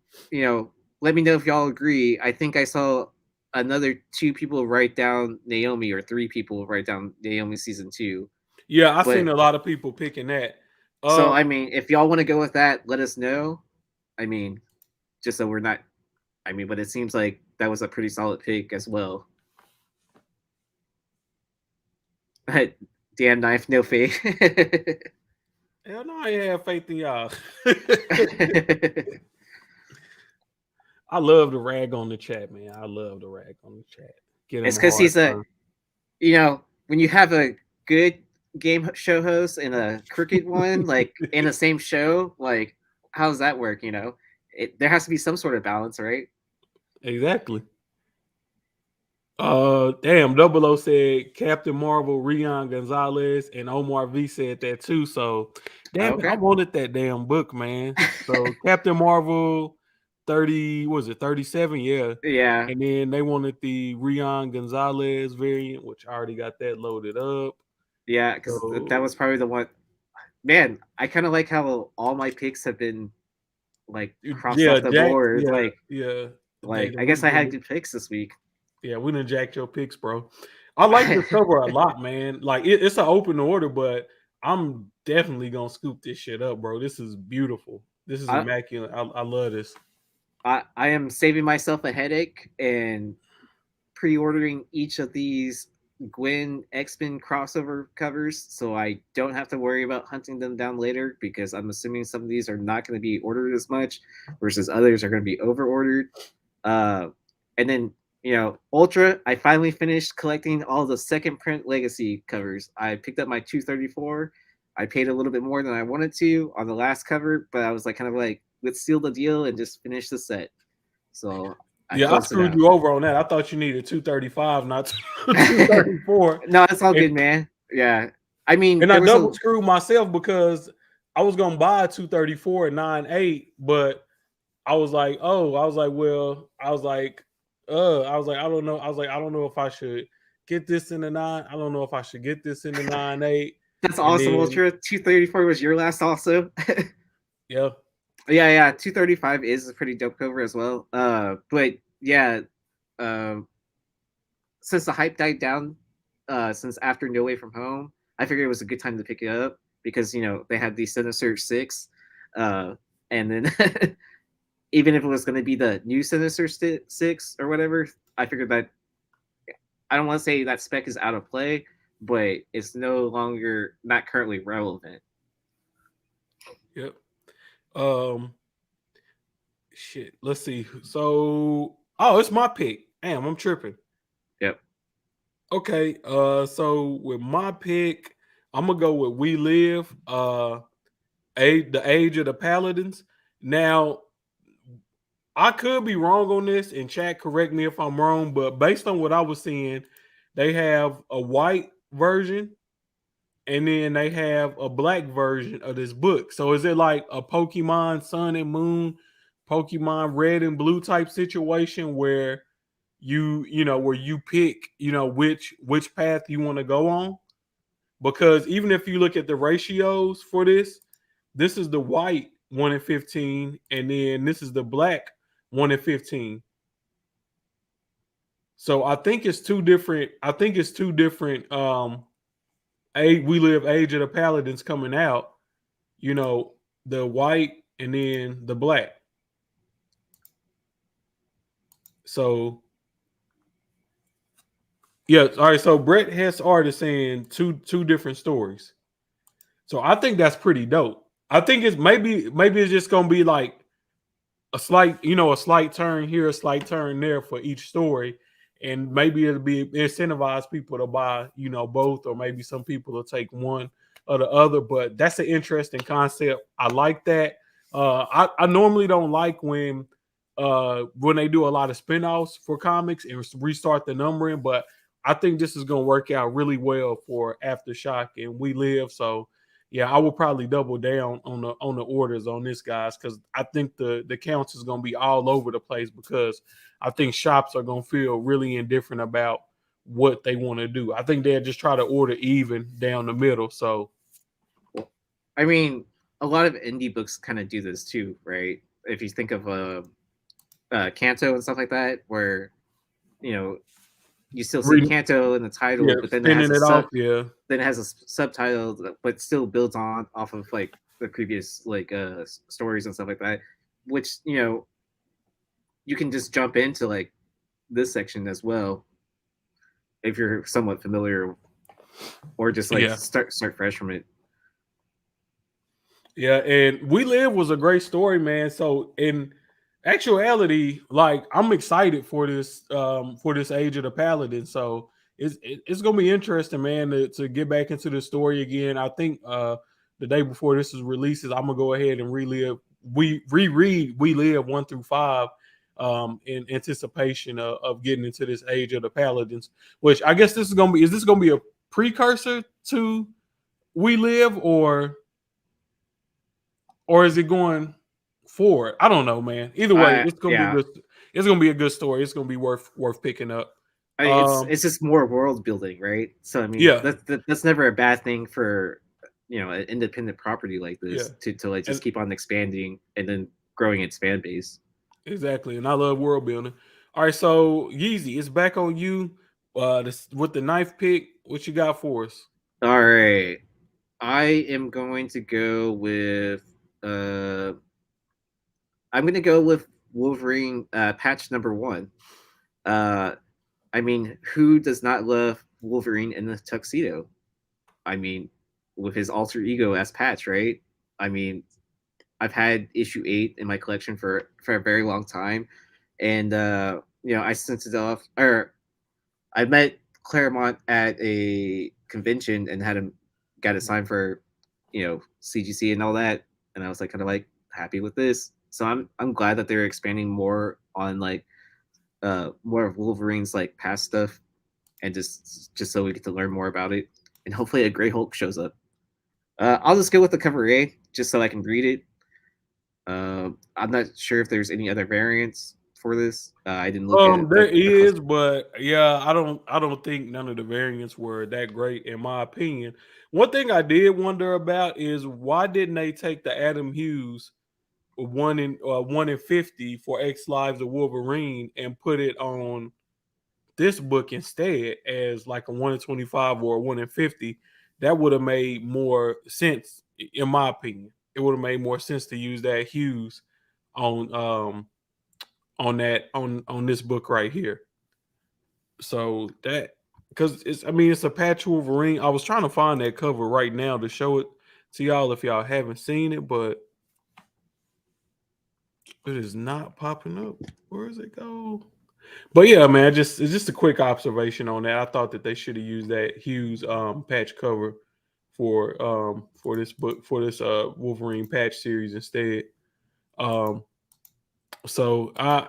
let me know if y'all agree. I think I saw another two people write down Naomi, or three people write down Naomi season 2. Yeah, I seen But a lot of people picking that. so I mean, if y'all want to go with that, let us know. I mean, just so we're not. I mean, but it seems like that was a pretty solid pick as well. Damn knife, no faith. Hell no, I have faith in y'all. I love the rag on the chat, man. I love the rag on the chat. Get him It's a because hard he's a, time. when you have a good game show host and a crooked one, like in the same show, like how does that work? There has to be some sort of balance, right? Exactly. Damn, Double O said Captain Marvel, Rion Gonzalez, and Omar V said that too. So, damn it, I Okay. wanted that damn book, man. So, Captain Marvel, 30, was it 37? Yeah. Yeah, And then they wanted the Rion Gonzalez variant, which I already got that loaded up. yeah, because that was So, probably the one. Man, I kind of like how all my picks have been like crossed yeah, off the Jack, board. yeah, yeah. I guess I had good picks this week. Yeah, we done jacked your picks, bro. I like this cover a lot, man. Like it's an open order, but I'm definitely gonna scoop this shit up, bro. This is beautiful. This is I, immaculate. I love this. I am saving myself a headache and pre-ordering each of these Gwen X-Men crossover covers, so I don't have to worry about hunting them down later, because I'm assuming some of these are not going to be ordered as much, versus others are going to be over ordered. And then Ultra, I finally finished collecting all the second print legacy covers. I picked up my 234. I paid a little bit more than I wanted to on the last cover, but I was like, kind of like, let's seal the deal and just finish the set. So I Yeah, I closed it screwed out. you over on that. I thought you needed 235, not 234. No, it's all And, good, man. Yeah. I mean, and I there was a double screwed myself because I was gonna buy a 234 at 9.8, but I was like, oh, I was like, I don't know. I was like, I don't know if I should get this in the 9. I don't know if I should get this in the 9.8. That's And awesome, then Ultra. 234 was your last, also. yeah, Yeah. 235 is a pretty dope cover as well. But yeah, uh, since the hype died down, since after No Way From Home, I figured it was a good time to pick it up because they had the Sinister Six, uh, and then even if it was going to be the new Sinister Six or whatever, I figured that I don't want to say that spec is out of play, but it's no longer not currently relevant. yep. Um, shit. Let's see. So, oh, it's my pick. Damn, I'm tripping. Yep. Okay. So with my pick, I'm gonna go with We Live. The Age of the Paladins. Now, I could be wrong on this, and chat correct me if I'm wrong, but based on what I was seeing, they have a white version and then they have a black version of this book. So is it like a Pokemon Sun and Moon, Pokemon Red and Blue type situation where where you pick, which path you want to go on? Because even if you look at the ratios for this is the white 1 in 15, and then this is the black 1 in 15. So I think it's two different. We Live Age of the Paladins coming out. You know, the white and then the black. So yeah, all right. So Brett Hess Art is saying two different stories. So I think that's pretty dope. I think it's maybe it's just gonna be like a slight turn here, a slight turn there for each story. And maybe it'll be incentivize people to buy, both, or maybe some people will take one or the other. But that's an interesting concept. I like that. I normally don't like when they do a lot of spinoffs for comics and restart the numbering, but I think this is gonna work out really well for Aftershock and We Live. So yeah, I will probably double down on the orders on this, guys, because I think the counts is going to be all over the place because I think shops are going to feel really indifferent about what they want to do. I think they'll just try to order even down the middle. So, I mean, a lot of indie books kind of do this too, right? If you think of Kanto and stuff like that, where you know you still see Kanto in the title, yeah, but then it has spinning it off, yeah, then it has a subtitle, but still builds on off of like the previous like stories and stuff like that, which you can just jump into like this section as well if you're somewhat familiar, or just like yeah. start fresh from it. Yeah, and We Live was a great story, man. So in actuality, like I'm excited for this Age of the Paladin. So it's gonna be interesting, man, to get back into the story again. I think the day before this is releases, I'm gonna go ahead and reread We Live 1 through 5 in anticipation of getting into this Age of the Paladins, which I guess this is this gonna be a precursor to We Live, or is it going forward? I don't know, man. Either way, it's gonna be Yeah, good. It's gonna be a good story. It's gonna be worth picking up. it's just more world building, right? So I mean, Yeah, that's never a bad thing for an independent property like yeah, this to like just and keep on expanding and then growing its fan base. exactly. And I love world building. All right, so Yeezy, it's back on you. With the knife pick, what you got for us? All right, I am going to go with uh, I'm going to go with Wolverine patch number 1. Uh, I mean, who does not love Wolverine in the tuxedo? I mean, with his alter ego as Patch, right? I mean, I've had issue 8 in my collection for a very long time, and I sent it off, or I met Claremont at a convention and had him got it signed for CGC and all that, and I was like kind of like happy with this. So I'm glad that they're expanding more on like more of Wolverine's like past stuff, and just so we get to learn more about it, and hopefully a Grey Hulk shows up. I'll just go with the cover A just so I can read it. I'm not sure if there's any other variants, for this? I didn't look at There the is, but yeah, I don't think none of the variants were that great in my opinion. One thing I did wonder about is why didn't they take the Adam Hughes 1 in 50 for X Lives of Wolverine and put it on this book instead as like a 1 in 25 or a 1 in 50? That would have made more sense, in my opinion. It would have made more sense to use that Hughes on on this book right here. So that, because it's a patch Wolverine. I was trying to find that cover right now to show it to y'all if y'all haven't seen it, but it is not popping up. Where does it go? But yeah, man, it's just a quick observation on that. I thought that they should have used that Hughes patch cover for this book, for this Wolverine patch series instead. Um so I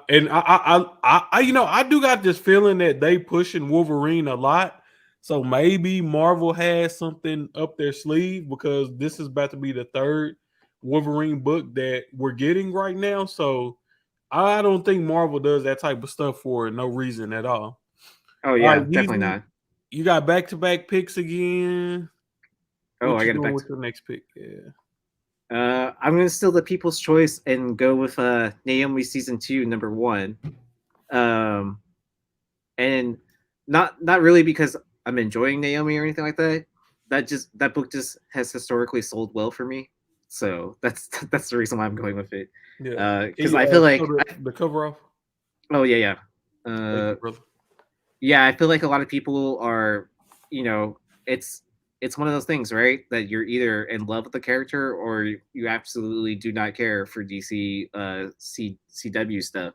do got this feeling that they pushing Wolverine a lot. So maybe Marvel has something up their sleeve because this is about to be the third Wolverine book that we're getting right now. So I don't think Marvel does that type of stuff for no reason at all. Oh All right, yeah, definitely Yeezy, not. you got back-to-back picks again. Oh, What I you got it doing back. with your next pick? Yeah. I'm gonna steal the people's choice and go with Naomi season 2, number 1. Um, and not really because I'm enjoying Naomi or anything like that. That book just has historically sold well for me, so that's the reason why I'm going with it. Yeah. Can Because you I feel show like the cover off? oh yeah, Thank uh, you, brother. yeah, I feel like a lot of people are, you know, it's one of those things, right? That you're either in love with the character or you absolutely do not care for DC CW stuff.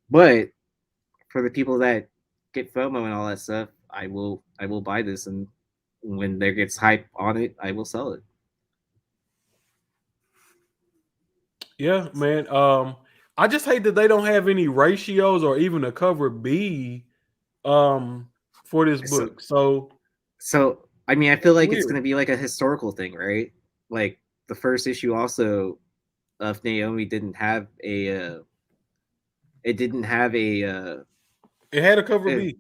But for the people that get FOMO and all that stuff, I will buy this, and when there gets hype on it, I will sell it. Yeah, man. I just hate that they don't have any ratios or even a cover B um for this So book. So so I mean, I feel it's like it's weird. gonna be like a historical thing, right? Like the first issue also of Naomi didn't have it didn't have It had a cover it, B.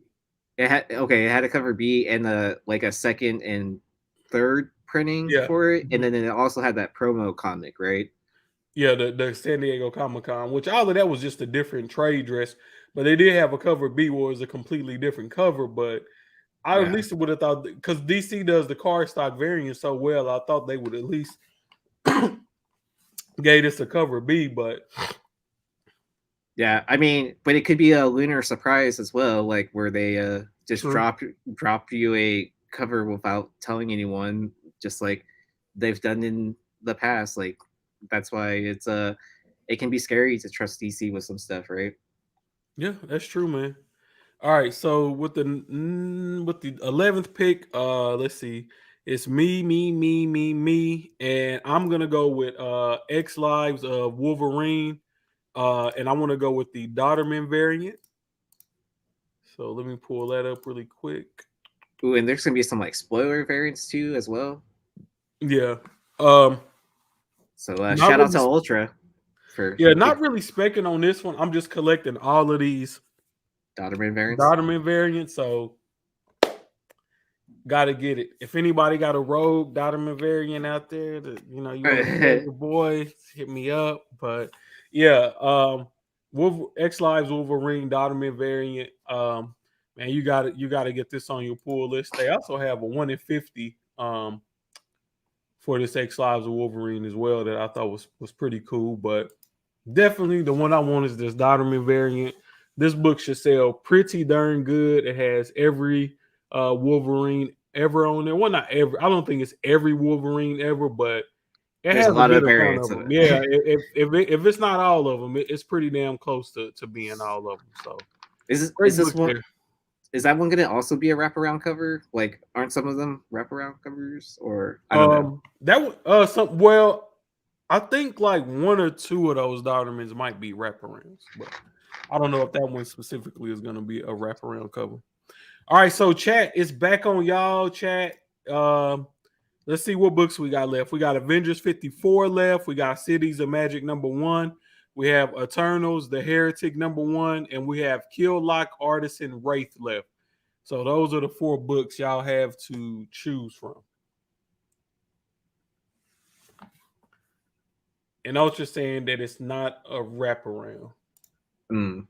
it had a cover B and a second and third printing Yeah. for it, and Mhm. then it also had that promo comic, right? Yeah, the San Diego Comic Con, which all of that was just a different trade dress, but they did have a cover B where it was a completely different cover. But I at Yeah. least would have thought, because DC does the card stock variant so well, I thought they would at least gave us a cover B. But Yeah, I mean, but it could be a lunar surprise as well, like where they just true. drop you a cover without telling anyone, just like they've done in the past. Like that's why it can be scary to trust DC with some stuff, right? Yeah, that's true, man. All right, so with the 11th pick, let's see, it's me, and I'm gonna go with X Lives of Wolverine, and I want to go with the Dodderman variant. So let me pull that up really quick. Ooh, and there's gonna be some like spoiler variants too as well. Yeah, um, So not shout out really, to Ultra for yeah, not get really specking on this one. I'm just collecting all of these Dodderman variants. Dodderman variants, so gotta get it. If anybody got a rogue Dotterman variant out there that you want to play your boy, hit me up. But yeah, X Lives Wolverine Dotterman variant. Man, you gotta get this on your pool list. They also have a 1 in 50 for this X Lives of Wolverine as well that I thought was pretty cool. But definitely the one I want is this Dotterman variant. This book should sell pretty darn good. It has every Wolverine ever on there. Well, not every. I don't think it's every Wolverine ever, but it There's has a a lot good of amount variants of of them. Yeah, it. if it's not all of them, it's pretty damn close to being all of them. So Is great this book one? there. Is that one gonna also be a wraparound cover? Like, aren't some of them wraparound covers? Or I don't know. That was some. Well, I think like one or two of those Dottermans might be wraparounds, but I don't know if that one specifically is going to be a wraparound cover. All right, so chat is back on y'all. Chat. Um, let's see what books we got left. We got Avengers 54 left. We got Cities of Magic #1. We have Eternals, the Heretic #1, and we have Killlock, Artisan, Wraith left. So those are the 4 books y'all have to choose from. And Ultra saying that it's not a wraparound. Mm.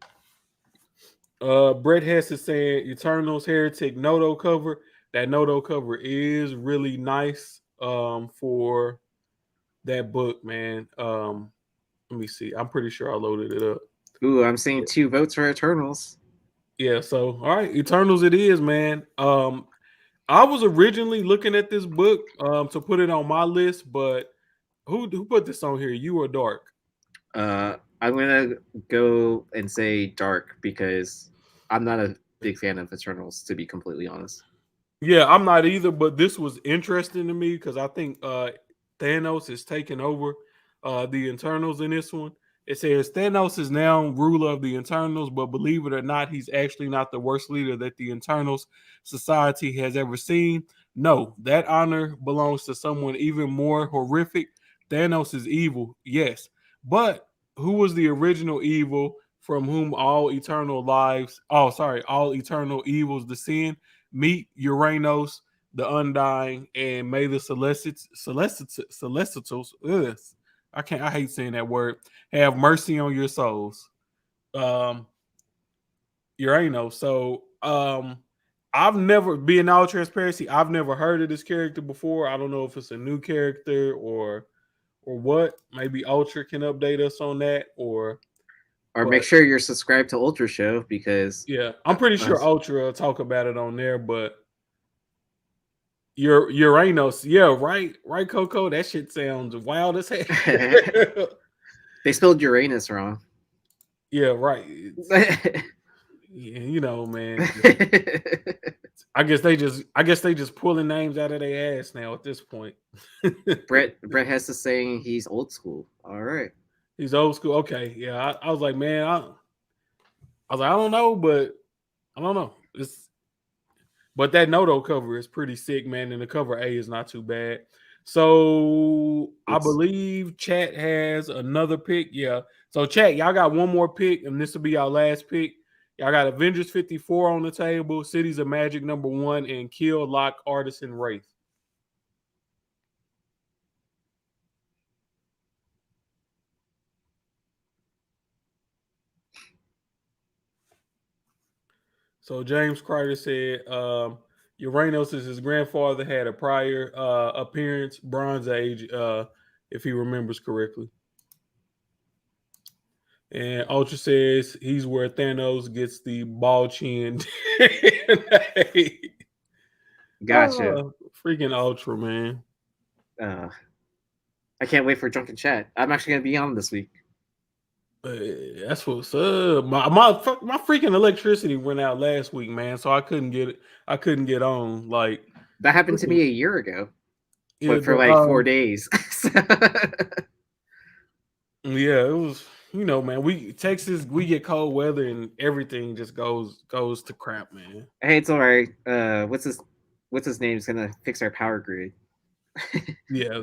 Brett Hess is saying Eternals Heretic Noto cover. That Noto cover is really nice for that book, man. Let me see. I'm pretty sure I loaded it up. Ooh, I'm seeing 2 votes for Eternals. Yeah, so all right, Eternals it is, man. I was originally looking at this book to put it on my list, but who put this on here? You or Dark? I'm gonna go and say Dark because I'm not a big fan of Eternals, to be completely honest. Yeah, I'm not either, but this was interesting to me because I think Thanos is taking over the Internals in this one. It says Thanos is now ruler of the Internals, but believe it or not, he's actually not the worst leader that the Internals society has ever seen. No, that honor belongs to someone even more horrific. Thanos is evil, yes, but who was the original evil from whom all eternal lives, all eternal evils descend? Meet Uranos, the Undying, and may the Celestials. I hate saying that word. Have mercy on your souls. Uranos. So I've never, being all transparency, I've never heard of this character before. I don't know if it's a new character or what. Maybe Ultra can update us on that, or Make but sure you're subscribed to Ultra Show because yeah, I'm pretty sure Ultra will talk about it on there, but Uranus, yeah, right, Coco. That shit sounds wild as hell. they spelled Uranus wrong. Yeah, right. You know, man. I guess they just pulling names out of their ass now at this point. Brett Hess is saying he's old school. All right, He's old school. Okay, yeah. I was like, man, I was like, I don't know, but I don't know. But that Noto cover is pretty sick, man, and the cover A is not too bad. So I believe chat has another pick. Yeah. So chat, y'all got one more pick, and this will be our last pick. Y'all got Avengers 54 on the table, Cities of Magic #1, and Kill Lock Artisan Wraith. So James Crider said Uranus is his grandfather, had a prior appearance, Bronze Age, if he remembers correctly. And Ultra says he's where Thanos gets the ball chin. gotcha. Freaking Ultra, man. I can't wait for Drunken Chat. I'm actually gonna be on this week. That's what's up. My freaking electricity went out last week, man. So I couldn't get it. I couldn't get on. Like that happened to me a year ago, yeah, but for like 4 days. Yeah, it was. You know, man. Texas, we get cold weather and everything just goes to crap, man. Hey, it's all right. What's his name is gonna fix our power grid. Yeah,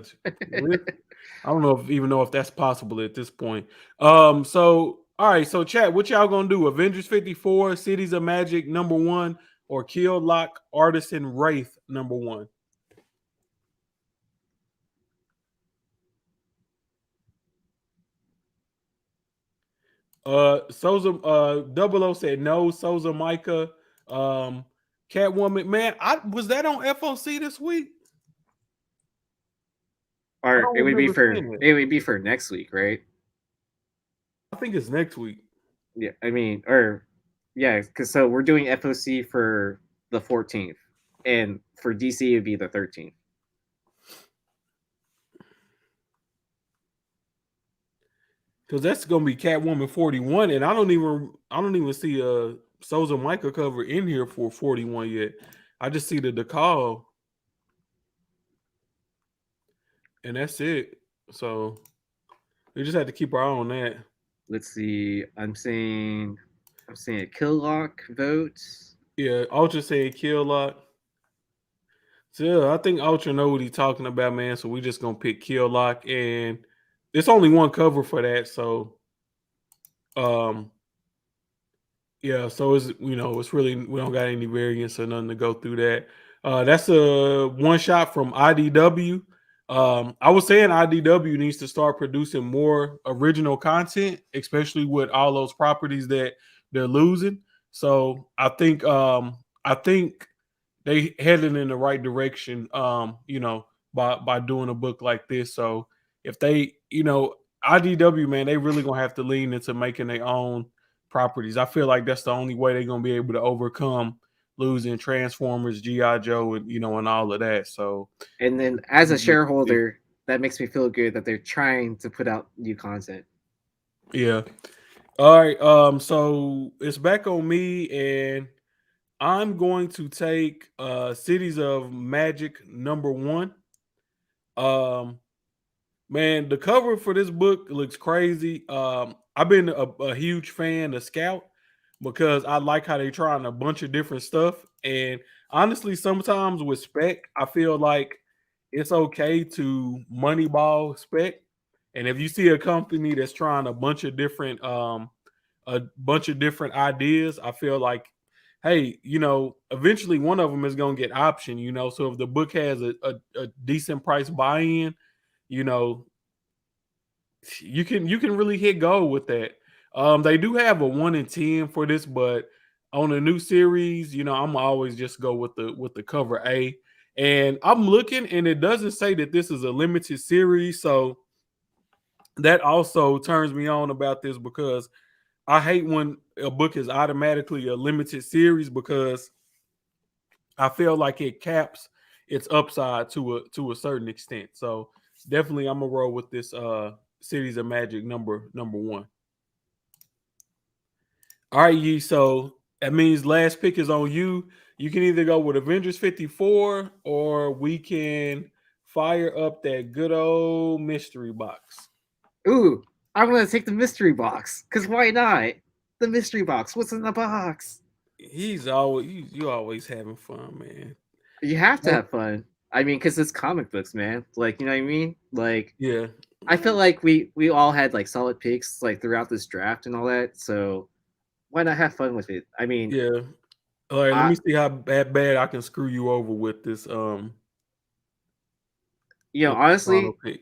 I don't know if that's possible at this point. So all right, so chat, what y'all gonna do? Avengers 54, Cities of Magic #1, or Kill Lock Artisan Wraith #1? Souza Double O said no. Souza Micah, Catwoman. Man, was that on FOC this week? Or it would be for next week, right? I think it's next week. Yeah, I mean, or yeah, because so we're doing FOC for the 14th, and for DC it'd be the 13th. Because that's gonna be Catwoman 41, and I don't even see a Souza Micah cover in here for 41 yet. I just see the decal, and that's it. So we just have to keep our eye on that. Let's see. I'm saying a kill lock vote. Yeah, Ultra said kill lock. So yeah, I think Ultra know what he's talking about, man. So we just gonna pick kill lock, and there's only one cover for that. So Um, yeah, so it's it's really we don't got any variants or nothing to go through that. That's a one shot from IDW. I was saying IDW needs to start producing more original content, especially with all those properties that they're losing. So I think they headed in the right direction. By doing a book like this. So if they, IDW man, they really gonna have to lean into making their own properties. I feel like that's the only way they're gonna be able to overcome losing Transformers, GI Joe, and and all of that. So And then as a shareholder, that makes me feel good that they're trying to put out new content. yeah. All right. So it's back on me, and I'm going to take Cities of Magic #1. Um, Man, the cover for this book looks crazy. I've been a huge fan of Scout because I like how they trying a bunch of different stuff. And honestly, sometimes with spec, I feel like it's okay to moneyball spec. And if you see a company that's trying a bunch of different ideas, I feel like, hey, eventually one of them is gonna get option. So if the book has a decent price buy-in, you know you can really hit go with that. They do have a 1 in 10 for this, but on a new series, I'm always just go with the cover A. And I'm looking, and it doesn't say that this is a limited series, so that also turns me on about this because I hate when a book is automatically a limited series because I feel like it caps its upside to a certain extent. So definitely, I'm gonna roll with this Cities of Magic number one. All right, Yee. So that means last pick is on you. You can either go with Avengers 54 or we can fire up that good old mystery box. Ooh, I'm gonna take the mystery box. Cause why not? The mystery box. What's in the box? You always having fun, man. You have to Oh, have fun. I mean, cause it's comic books, man. Like, you know what I mean? Like, yeah. I feel like we all had like solid picks like throughout this draft and all that. So why not have fun with it? I mean, Yeah. All right, let I me see how bad I can screw you over with this final honestly, pick.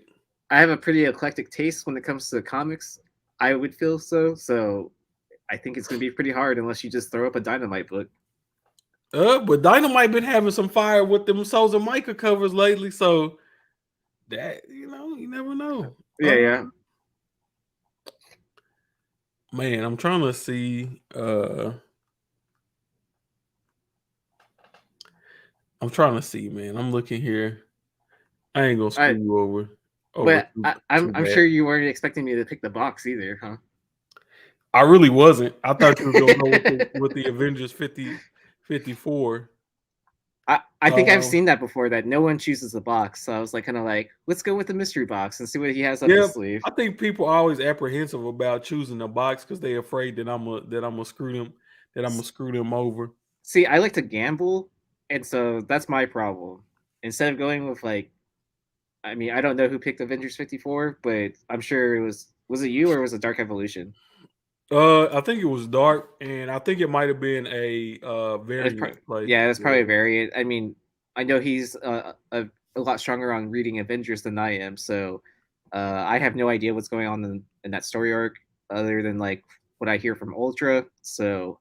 I have a pretty eclectic taste when it comes to comics. I would feel so. So I think it's gonna be pretty hard unless you just throw up a dynamite book. But Dynamite been having some fire with them Souls and Micah covers lately, so that you never know. Yeah, yeah. Man, I'm trying to see. I'm trying to see, man. I'm looking here. I ain't gonna screw I you over but too I'm too I'm bad. sure you weren't expecting me to pick the box either, huh? I really wasn't. I thought you was gonna go with the Avengers 54. I think I've Um, seen that before that no one chooses the box. So I was like kind of like, let's go with the mystery box and see what he has up yeah, his sleeve. I think people are always apprehensive about choosing a box because they're afraid that I'm gonna screw them over. See, I like to gamble, and so that's my problem. Instead of going with like, I mean, I don't know who picked Avengers 54, but I'm sure was it you or was it Dark Evolution? I think it was dark, and I think it might have been a variant play. Yeah, that's probably a Yeah. variant. I mean, I know he's a lot stronger on reading Avengers than I am, so I have no idea what's going on in that story arc other than like what I hear from Ultra. So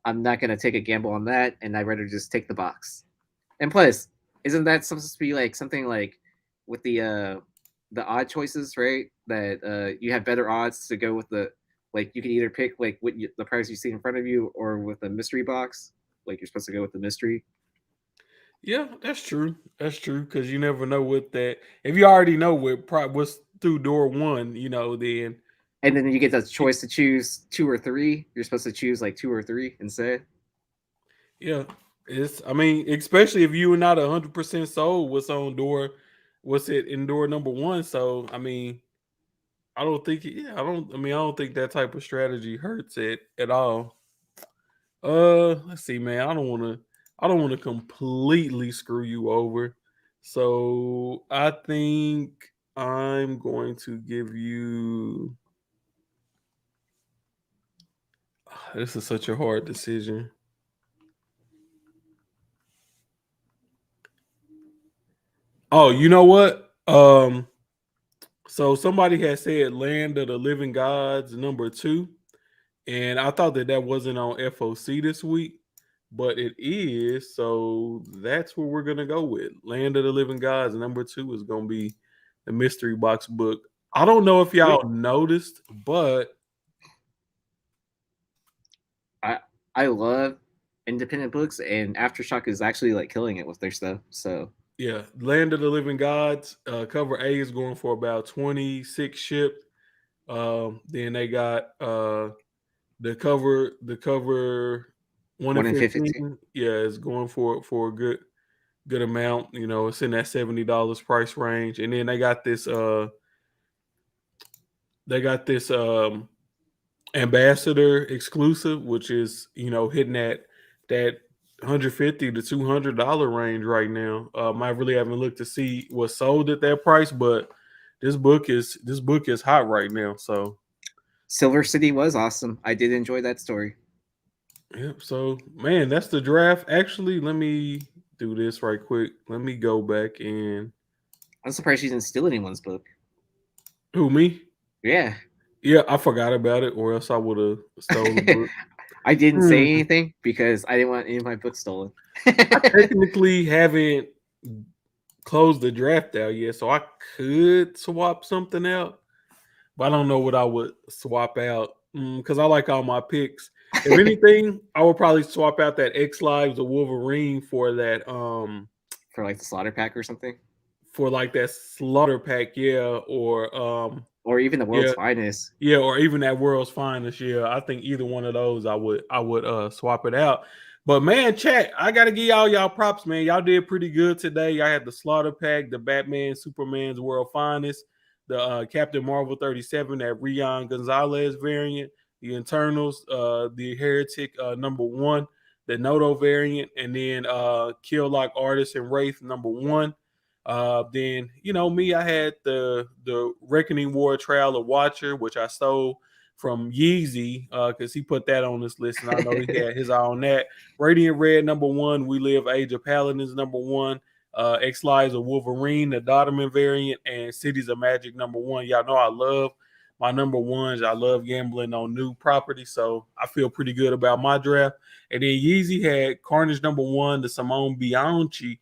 I'm not gonna take a gamble on that, and I'd rather just take the box. And plus, isn't that supposed to be like something like with the odd choices, right? That you have better odds to go with the like you can either pick like the prize you see in front of you or with the mystery box. Like you're supposed to go with the mystery, Yeah, that's true. That's true because you never know what that. If you already know what's through door one, then and then you get the y- choice to choose two or three. You're supposed to choose like two or three instead. yeah, it's. I mean, especially if you are not 100% sold what's it in door number one. So I mean, I don't think. Yeah, I don't. I mean, I don't think that type of strategy hurts it at all. Let's see, man. I don't want to completely screw you over. So I think I'm going to give you This is such a hard decision. Oh, you know what? So somebody had said Land of the Living Gods #2, and I thought that that wasn't on FOC this week, but it is. So that's what we're gonna go with. Land of the Living Gods #2 is gonna be the mystery box book. I don't know if Wait, y'all noticed, but I I love independent books, and Aftershock is actually like killing it with their stuff. So yeah, Land of the Living Gods cover A is going for about 26 shipped. Then they got the cover 1 in one in 52. 15. Yeah, is going for a good amount. You know, it's in that $70 price range. And then they got this ambassador exclusive, which is, hitting that 150 to $200 range right now. I really haven't looked to see what's sold at that price, but this book is hot right now. So Silver City was awesome. I did enjoy that story. yep. So man, that's the draft. Actually, let me do this right quick. Let me go back and I'm surprised she didn't steal anyone's book. who me? Yeah. Yeah, I forgot about it, or else I would have stole the book. I didn't say Hmm. anything because I didn't want any of my books stolen. I technically haven't closed the draft out yet, so I could swap something out, but I don't know what I would swap out because I like all my picks. If anything, I would probably swap out that X Lives of Wolverine for that For like the slaughter pack or something, for like that slaughter pack, yeah, or or even the world's yeah, finest. yeah, or even that World's Finest. Yeah, I think either one of those, I would swap it out. But man, chat, I gotta give y'all props, man. Y'all did pretty good today. Y'all had the Slaughter Pack, the Batman, Superman's World Finest, the Captain Marvel 37, that Rion Gonzalez variant, the Internals, the Heretic #1, the Noto variant, and then Kill Lock Artist and Wraith #1. Then me, I had the Reckoning War Trail of Watcher, which I stole from Yeezy because he put that on this list, and I know he had his eye on that. Radiant Red #1, We Live Age of Paladins #1, X Lives of Wolverine, the Dotterman variant, and Cities of Magic #1. Y'all know I love my #1s. I love gambling on new property, so I feel pretty good about my draft. And then Yeezy had Carnage #1, the Simone Bianchi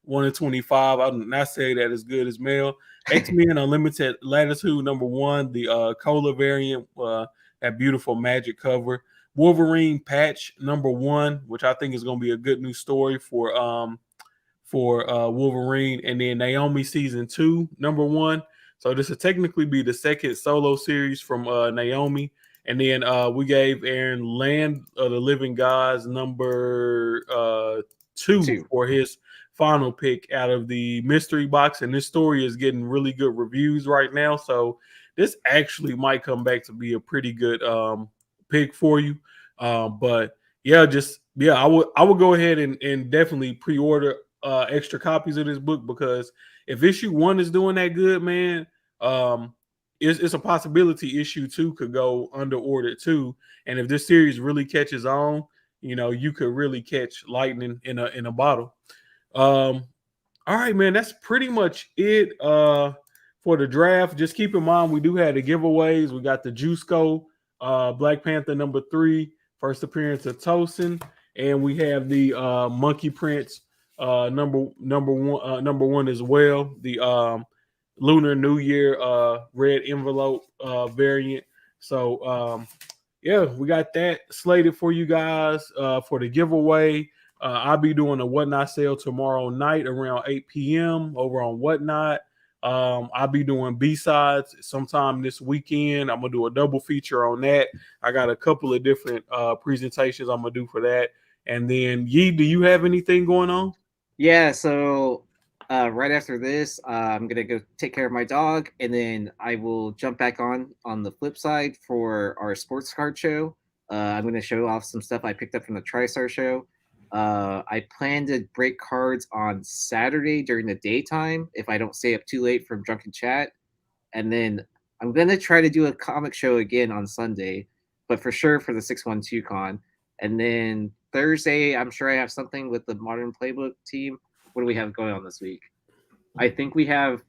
1 in 25. I would not say that as good as Mel. X-Men Unlimited Latitude #1, the Cola variant, that beautiful magic cover. Wolverine patch #1, which I think is going to be a good new story for Wolverine, and then Naomi season 2 #1. So this will technically be the second solo series from Naomi. And then we gave Aaron Land of the Living Gods #2 Two. for his final pick out of the mystery box. And this story is getting really good reviews right now. So this actually might come back to be a pretty good pick for you. But yeah, I would go ahead and definitely pre-order extra copies of this book, because if issue 1 is doing that good, man, it's a possibility issue 2 could go under ordered too. And if this series really catches on, you could really catch lightning in a bottle. Um, all right, man, that's pretty much it for the draft. Just keep in mind we do have the giveaways. We got the Juiceco Black Panther #3, first appearance of Tosin, and we have the Monkey Prince number one as well. The Lunar New Year red envelope variant. So yeah, we got that slated for you guys for the giveaway. I'll be doing a Whatnot sale tomorrow night around 8 p.m. over on Whatnot. I'll be doing B-sides sometime this weekend. I'm going to do a double feature on that. I got a couple of different presentations I'm going to do for that. And then, Yee, do you have anything going on? Yeah, so right after this, I'm gonna go take care of my dog, and then I will jump back on the flip side for our sports card show. I'm gonna show off some stuff I picked up from the TriStar show. I plan to break cards on Saturday during the daytime if I don't stay up too late from Drunken Chat, and then I'm gonna try to do a comic show again on Sunday. but for sure for the 612 con. And then Thursday, I'm sure I have something with the Modern Playbook team. What do we have going on this week? I think we have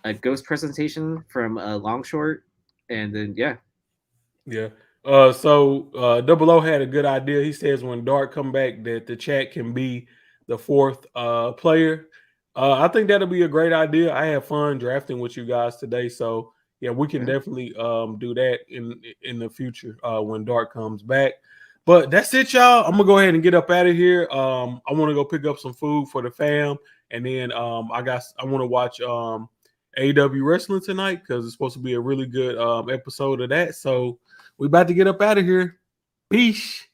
a ghost presentation from Long Short, and then yeah. So Double O had a good idea. He says when Dark come back that the chat can be the fourth player. I think that'll be a great idea. I had fun drafting with you guys today, so yeah, we can definitely do that in the future when Dark comes back. But that's it, y'all. I'm gonna go ahead and get up out of here. I want to go pick up some food for the fam, and then I want to watch AEW wrestling tonight because it's supposed to be a really good episode of that. So we about to get up out of here. Peace.